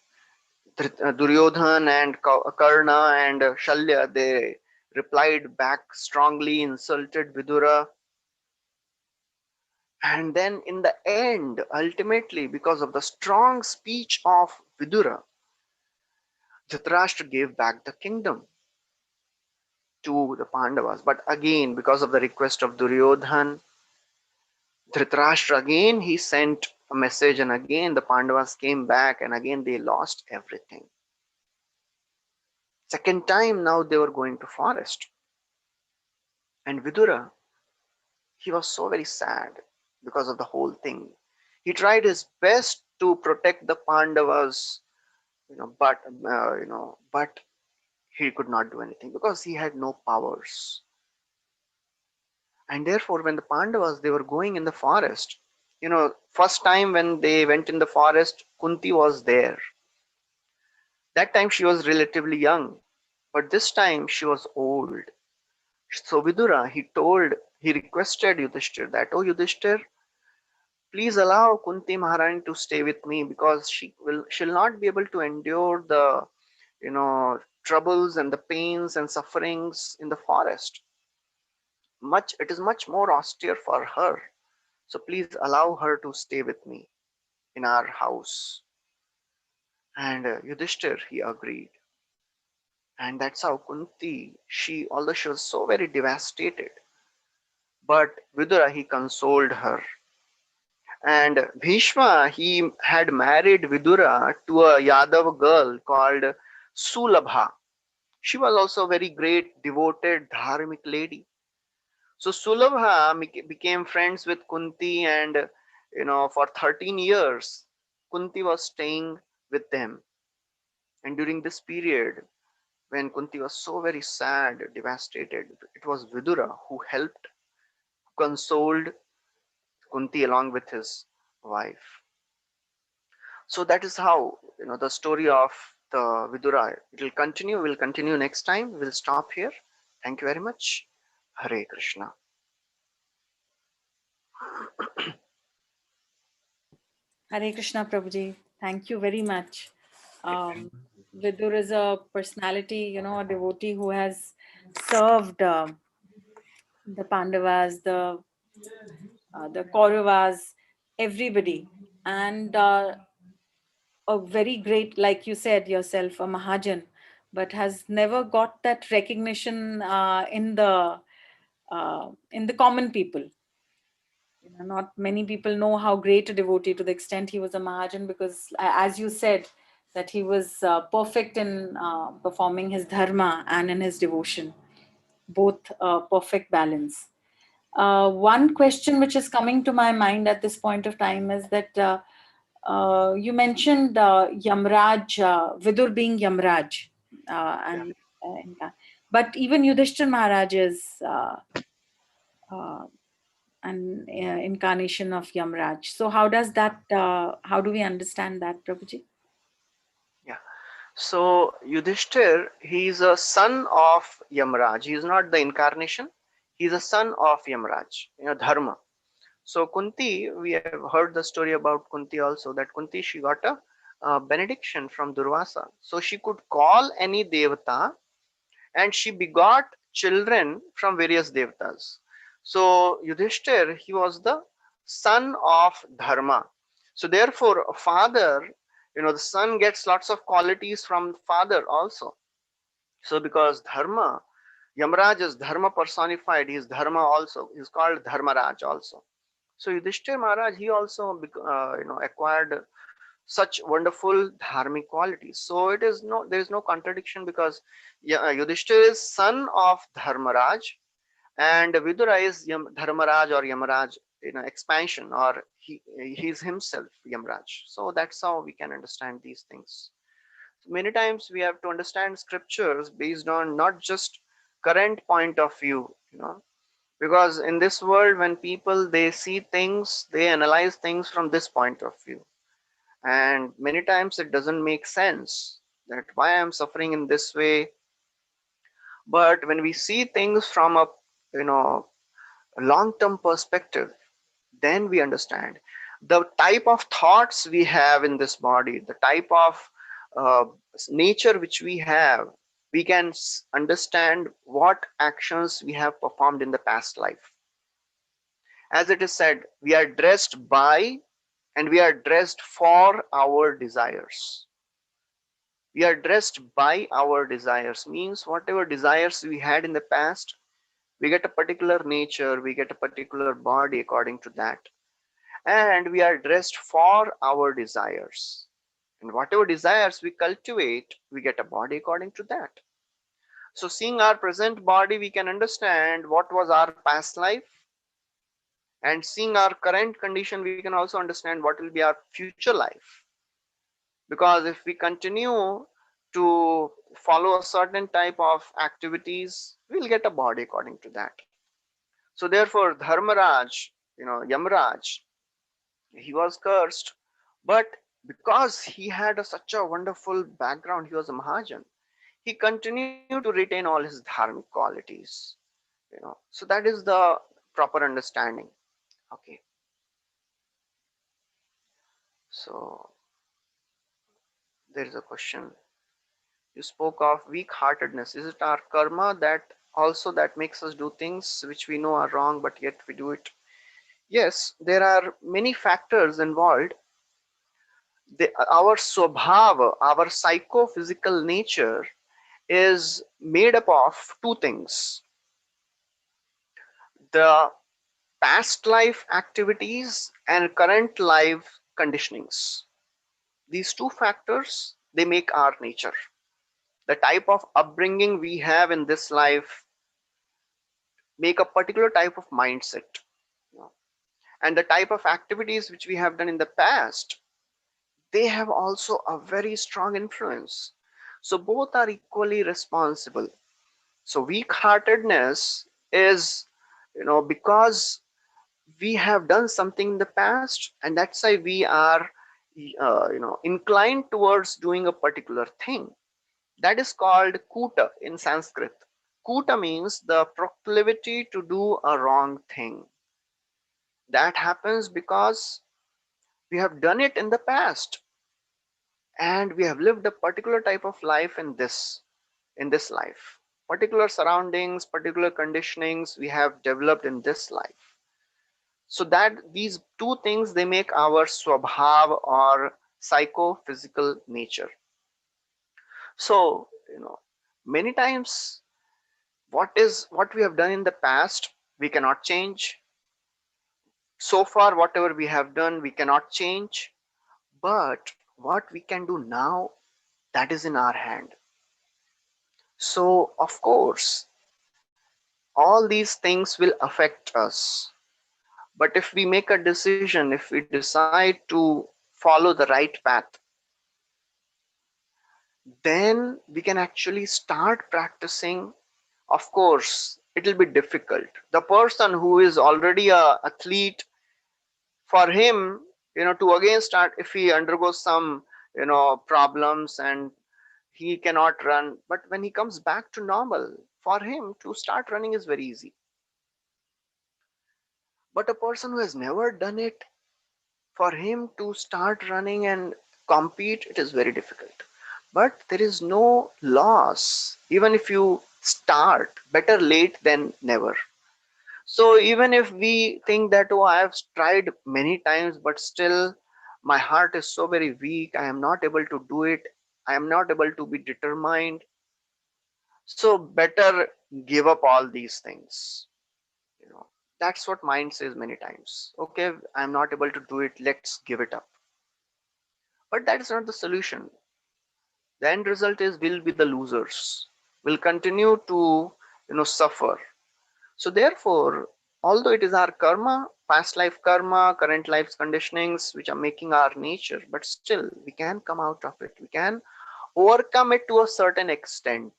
Duryodhan and Karna and Shalya, they replied back strongly, insulted Vidura. And then in the end, ultimately, because of the strong speech of Vidura, Dhritarashtra gave back the kingdom to the Pandavas. But again, because of the request of Duryodhan, Dhritarashtra again he sent a message, and again the Pandavas came back, and again they lost everything. Second time now they were going to forest, and Vidura, he was so very sad because of the whole thing. He tried his best to protect the Pandavas, but he could not do anything because he had no powers. And therefore, when the Pandavas they were going in the forest, first time when they went in the forest, Kunti was there. That time she was relatively young, but this time she was old. So Vidura, he requested Yudhishthir that, oh Yudhishthir, please allow Kunti Maharani to stay with me because she'll not be able to endure the, troubles and the pains and sufferings in the forest. It is much more austere for her. So please allow her to stay with me in our house. And Yudhishthir, he agreed. And that's how Kunti, although she was so very devastated, but Vidura, he consoled her. And Bhishma, he had married Vidura to a Yadav girl called Sulabha. She was also a very great, devoted, dharmic lady. So Sulabha became friends with Kunti, and for 13 years, Kunti was staying with them. And during this period, when Kunti was so very sad, devastated, it was Vidura who helped, consoled Kunti along with his wife. So that is how the story of the Vidura. It will continue. We'll continue next time. We'll stop here. Thank you very much. Hare Krishna. Hare Krishna, Prabhuji. Thank you very much. Vidur is a personality, a devotee who has served the Pandavas, the Kauravas, everybody, and a very great, like you said yourself, a Mahajan, but has never got that recognition in the common people. Not many people know how great a devotee to the extent he was a Mahajan, because, as you said, that he was perfect in performing his dharma and in his devotion, both perfect balance. One question which is coming to my mind at this point of time is that you mentioned Yamraj, Vidur being Yamraj, and But even Yudhishthir Maharaj is uh, an incarnation of Yamraj. So how does that? How do we understand that, Prabhuji? Yeah. So Yudhishthir, he is a son of Yamraj. He is not the incarnation. He is a son of Yamraj. Dharma. So Kunti, we have heard the story about Kunti also. That Kunti, she got a benediction from Durvasa. So she could call any devata, and she begot children from various devatas. So Yudhishthir, he was the son of Dharma. So therefore, a father, the son gets lots of qualities from father also. So because Dharma, Yamraj is Dharma personified, he is Dharma also. He is called Dharmaraj also. So Yudhishthir Maharaj, he also acquired such wonderful dharmic qualities. So there is no contradiction, because Yudhishthir is son of Dharmaraj, and Vidura is Dharmaraj or Yamaraj, expansion, or he is himself Yamraj. So that's how we can understand these things. So many times we have to understand scriptures based on not just current point of view, because in this world, when people they see things, they analyze things from this point of view, and many times it doesn't make sense that why I'm suffering in this way. But when we see things from a you know long term perspective, then we understand the type of thoughts we have in this body, the type of uh, nature which we have. We can understand what actions we have performed in the past life. As it is said, we are dressed by and we are dressed for our desires. We are dressed by our desires, means whatever desires we had in the past, we get a particular nature, we get a particular body according to that. And we are dressed for our desires. And whatever desires we cultivate, we get a body according to that. So, seeing our present body, we can understand what was our past life, and seeing our current condition, we can also understand what will be our future life. Because if we continue to follow a certain type of activities, we'll get a body according to that. So therefore, Dharmaraj, Yamraj, he was cursed, but because he had such a wonderful background, he was a Mahajan, he continued to retain all his dharmic qualities. So that is the proper understanding. Okay. So there is a question. You spoke of weak heartedness. Is it our karma that also that makes us do things which we know are wrong, but yet we do it? Yes, there are many factors involved. Our swabhava, our psychophysical nature, is made up of two things: the past life activities and current life conditionings. These two factors, they make our nature. The type of upbringing we have in this life make a particular type of mindset. you know. And the type of activities which we have done in the past, they have also a very strong influence. So both are equally responsible. So weak heartedness is, because we have done something in the past, and that's why we are inclined towards doing a particular thing. That is called kuta in Sanskrit. Kuta means the proclivity to do a wrong thing. That happens because we have done it in the past, and we have lived a particular type of life in this life. Particular surroundings, particular conditionings we have developed in this life. So that these two things, they make our swabhav or psychophysical nature. So many times what we have done in the past, we cannot change. So far whatever we have done, we cannot change. But what we can do now, that is in our hand. So of course all these things will affect us. But if we make a decision, if we decide to follow the right path, then we can actually start practicing. Of course, it will be difficult. The person who is already a athlete, for him, to again start, if he undergoes some, problems and he cannot run, but when he comes back to normal, for him to start running is very easy. But a person who has never done it, for him to start running and compete, it is very difficult. But there is no loss. Even if you start, better late than never. So even if we think that, oh, I have tried many times, but still my heart is so very weak, I am not able to do it, I am not able to be determined. So better give up all these things. You know, that's what mind says many times. Okay, I'm not able to do it, let's give it up. But that is not the solution. The end result is we'll be the losers. We'll continue to, suffer. So therefore, although it is our karma, past life karma, current life's conditionings, which are making our nature, but still we can come out of it. We can overcome it to a certain extent.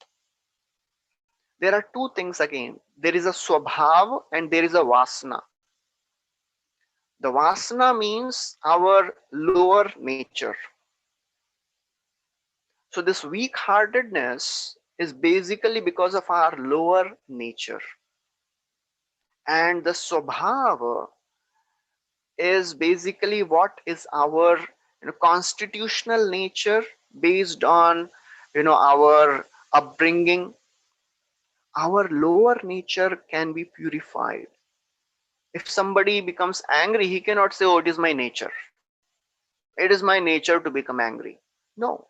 There are two things again. There is a swabhav and there is a vasana. The vasana means our lower nature. So this weak heartedness is basically because of our lower nature. And the swabhav is basically what is our, constitutional nature, based on, our upbringing. Our lower nature can be purified. If somebody becomes angry, he cannot say, oh, it is my nature, it is my nature to become angry. No,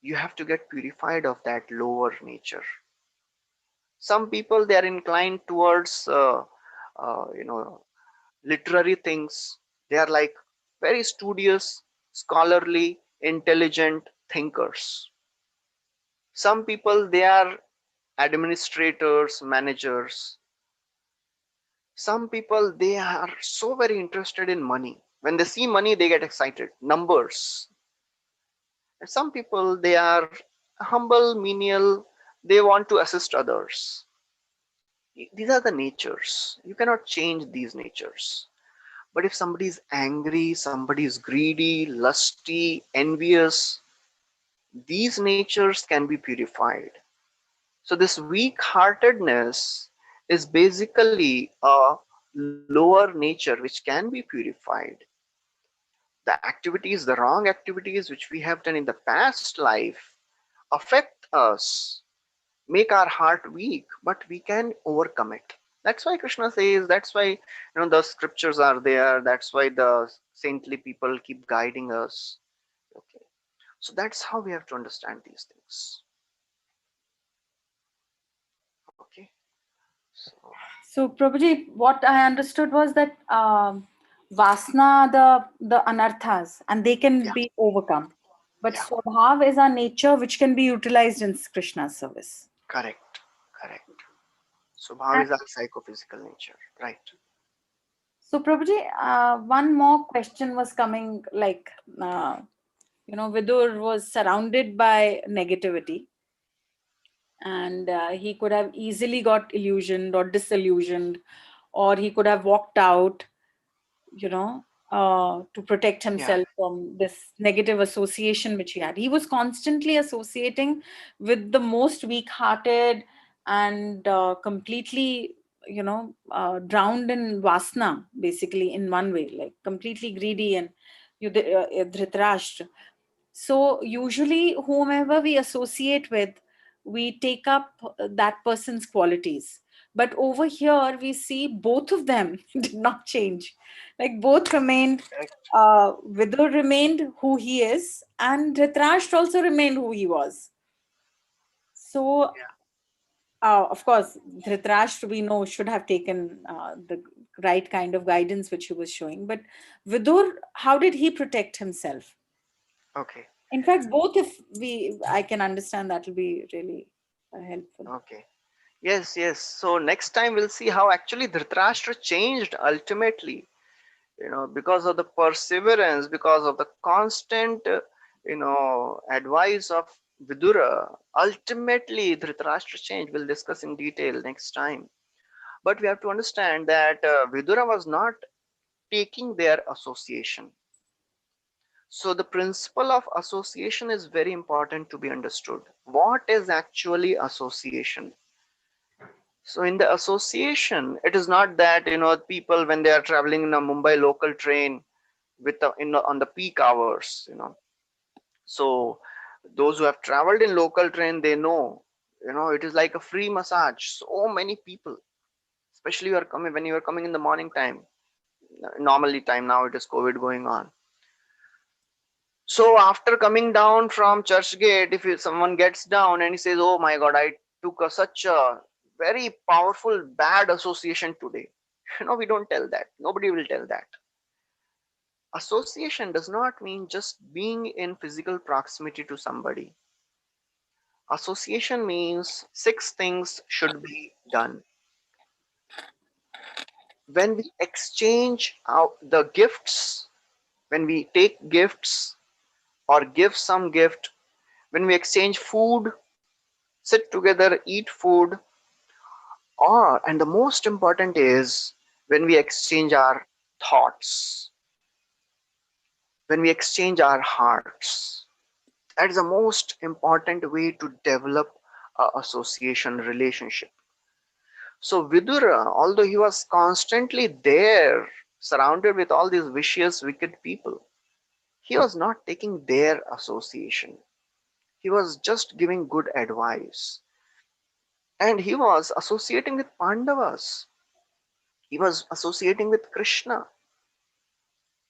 you have to get purified of that lower nature. Some people, they are inclined towards, you know literary things. They are like very studious, scholarly, intelligent thinkers. Some people, they are administrators, managers. Some people, they are so very interested in money. When they see money, they get excited. Numbers. And some people, they are humble, menial. They want to assist others. These are the natures. You cannot change these natures. But if somebody is angry, somebody is greedy, lusty, envious, these natures can be purified. So, this weak heartedness is basically a lower nature which can be purified. The activities, the wrong activities which we have done in the past life affect us, make our heart weak, but we can overcome it. That's why Krishna says, that's why, the scriptures are there, that's why the saintly people keep guiding us. Okay, so that's how we have to understand these things. Okay, so So, Prabhuji, what I understood was that Vasna, the anarthas, and they can yeah, be overcome. But yeah, Swabhav is our nature, which can be utilized in Krishna's service. correct, correct. So bhav is our psychophysical nature, right? So, Prabhuji, one more question was coming like, Vidur was surrounded by negativity, and he could have easily got illusioned or disillusioned, or he could have walked out, to protect Yeah, himself from this negative association which he had. He was constantly associating with the most weak hearted and completely, drowned in vasna, basically, in one way, like completely greedy and Dhritarashtra. So, usually, whomever we associate with, we take up that person's qualities. But over here, we see both of them did not change. Like both remained, correct. Vidur remained who he is, and Dhritarashtra also remained who he was. So, Yeah, of course, Dhritarashtra, we know, should have taken the right kind of guidance which he was showing. But Vidur, how did he protect himself? okay, In fact, both, if I can understand, that will be really helpful. okay. Yes, yes. So next time we'll see how actually Dhritarashtra changed ultimately, because of the perseverance, because of the constant, advice of Vidura, ultimately Dhritarashtra changed. We'll discuss in detail next time. But we have to understand that Vidura was not taking their association. So the principle of association is very important to be understood. What is actually association? So in the association, it is not that people when they are traveling in a Mumbai local train with on the peak hours. So those who have traveled in local train, they know, it is like a free massage. So many people, especially when you are coming in the morning time, normally time, now it is COVID going on. So after coming down from church gate, if someone gets down and he says, "Oh my God, I took such a very powerful bad association today," we don't tell that. Nobody will tell that. Association does not mean just being in physical proximity to somebody. Association means six things should be done. When we exchange the gifts, when we take gifts or give some gift, when we exchange food, sit together, eat food, and the most important is when we exchange our thoughts, when we exchange our hearts. That is the most important way to develop a association relationship. So Vidura, although he was constantly there, surrounded with all these vicious, wicked people, he was not taking their association. He was just giving good advice. And he was associating with Pandavas. He was associating with Krishna.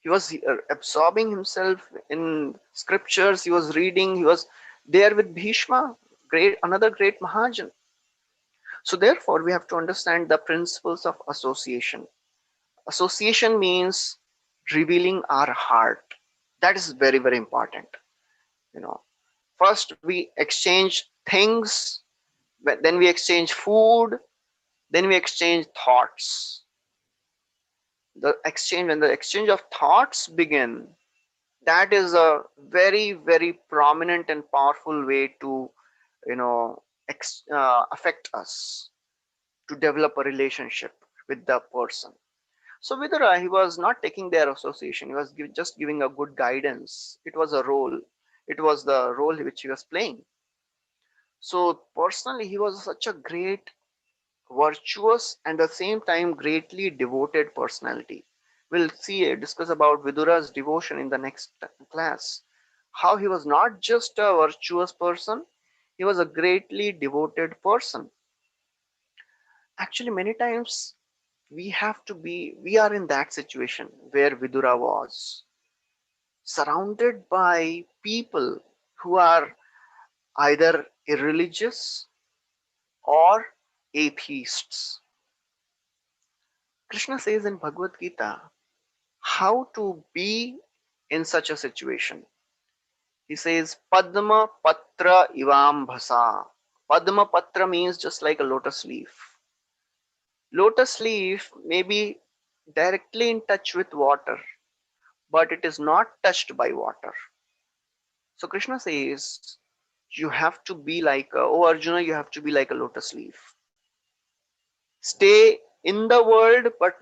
He was absorbing himself in scriptures. He was reading. He was there with Bhishma, another great Mahajan. So therefore, we have to understand the principles of association. Association means revealing our heart. That is very, very important. You know, First we exchange things, then we exchange food, then we exchange thoughts. When the exchange of thoughts begin, that is a very, very prominent and powerful way to, affect us, to develop a relationship with the person. So Vidura, he was not taking their association. He was just giving a good guidance. It was a role. It was the role which he was playing. So personally, he was such a great, virtuous, and at the same time greatly devoted personality. We'll discuss about Vidura's devotion in the next class. How he was not just a virtuous person, he was a greatly devoted person. Actually, many times we are in that situation where Vidura was, surrounded by people who are either irreligious or atheists. Krishna says in Bhagavad Gita how to be in such a situation. He says, Padma Patra Ivam Bhasa. Padma Patra means just like a lotus leaf. Lotus leaf may be directly in touch with water, but it is not touched by water. So Krishna says, you have to be like, oh Arjuna, you have to be like a lotus leaf. Stay in the world, but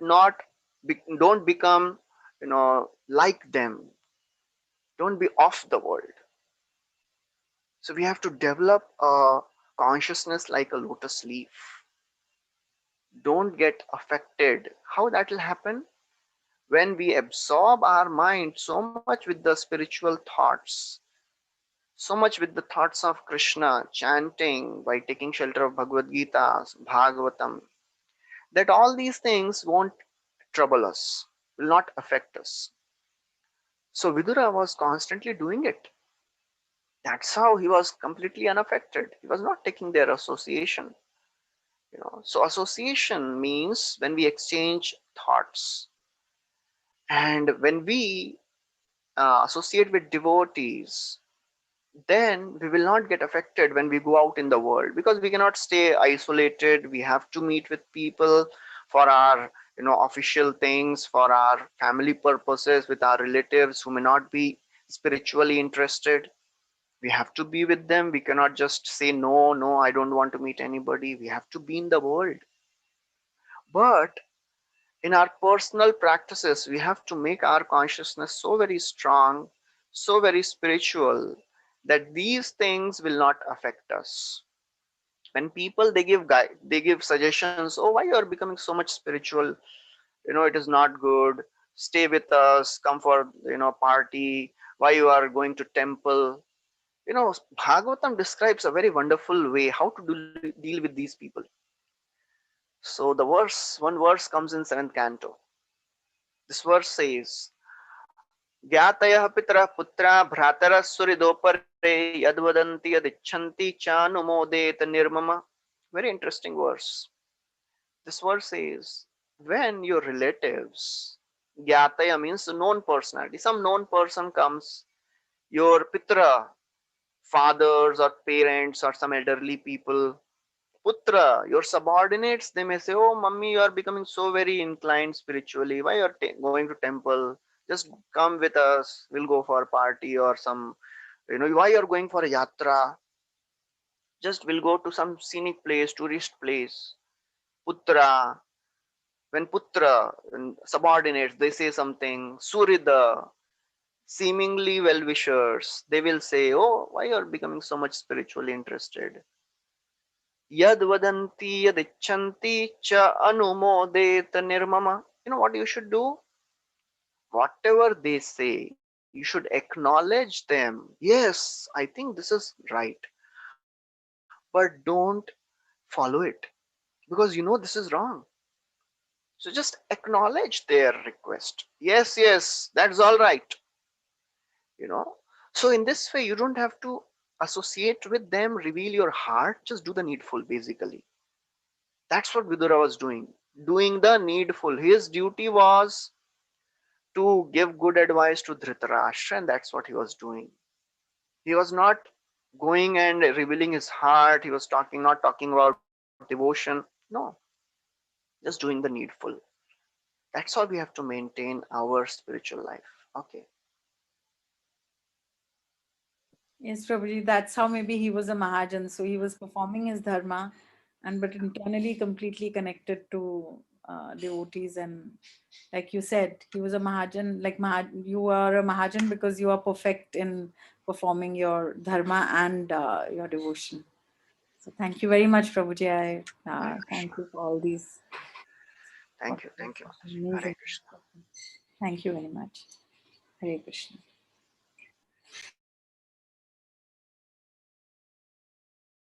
don't become, like them. Don't be off the world. So we have to develop a consciousness like a lotus leaf. Don't get affected. How that will happen? When we absorb our mind so much with the spiritual thoughts, so much with the thoughts of Krishna, chanting, by taking shelter of Bhagavad Gita, Bhagavatam, that all these things won't trouble us, will not affect us. So Vidura was constantly doing it. That's how he was completely unaffected. He was not taking their association. So association means when we exchange thoughts, and when we associate with devotees, then we will not get affected when we go out in the world, because we cannot stay isolated. We have to meet with people for our official things, for our family purposes, with our relatives who may not be spiritually interested. We have to be with them. We cannot just say, no, no, I don't want to meet anybody. We have to be in the world. But in our personal practices, we have to make our consciousness so very strong, so very spiritual, that these things will not affect us. When people they give suggestions, oh, why you are becoming so much spiritual, it is not good, stay with us, come for party, why you are going to temple. Bhagavatam describes a very wonderful way how to deal with these people. So one verse comes in seventh canto. This verse says, ज्ञातयः पितरः पुत्रा भ्रातरः सुहृदोपरे यद्वदन्ति यदिच्छन्ति चानुमोदेत निर्मम. Very interesting verse. This verse says, when your relatives, gyataya means known personality, some known person comes, your pitra, fathers or parents or some elderly people, putra, your subordinates, they may say, oh, mummy, you are becoming so very inclined spiritually. Why you are going to temple? Just come with us. We'll go for a party or some, why you are going for a yatra? Just we'll go to some scenic place, tourist place. Putra, when putra and subordinates they say something, surida, seemingly well wishers, they will say, oh, why you are becoming so much spiritually interested? Yad vadanti yad icchanti cha anumodet nirmama. You know what you should do? Whatever they say, you should acknowledge them. Yes, I think this is right, but don't follow it, because this is wrong. So just acknowledge their request. Yes, yes, that's all right. You know. So in this way, you don't have to associate with them, reveal your heart, just do the needful basically. That's what Vidura was doing. Doing the needful. His duty was to give good advice to Dhritarashtra, and that's what he was doing. He was not going and revealing his heart. He was not talking about devotion. No, just doing the needful. That's how we have to maintain our spiritual life. Okay. Yes, Prabhuji, that's how maybe he was a Mahajan. So he was performing his dharma, and but internally completely connected to devotees. And like you said, he was a Mahajan. Like you are a Mahajan because you are perfect in performing your dharma and your devotion. So thank you very much, Prabhuji. I Hare thank Krishna. you for all these. Thank you. Thank you, Mataji. Hare Amazing. Krishna. Thank you very much. Hare Krishna.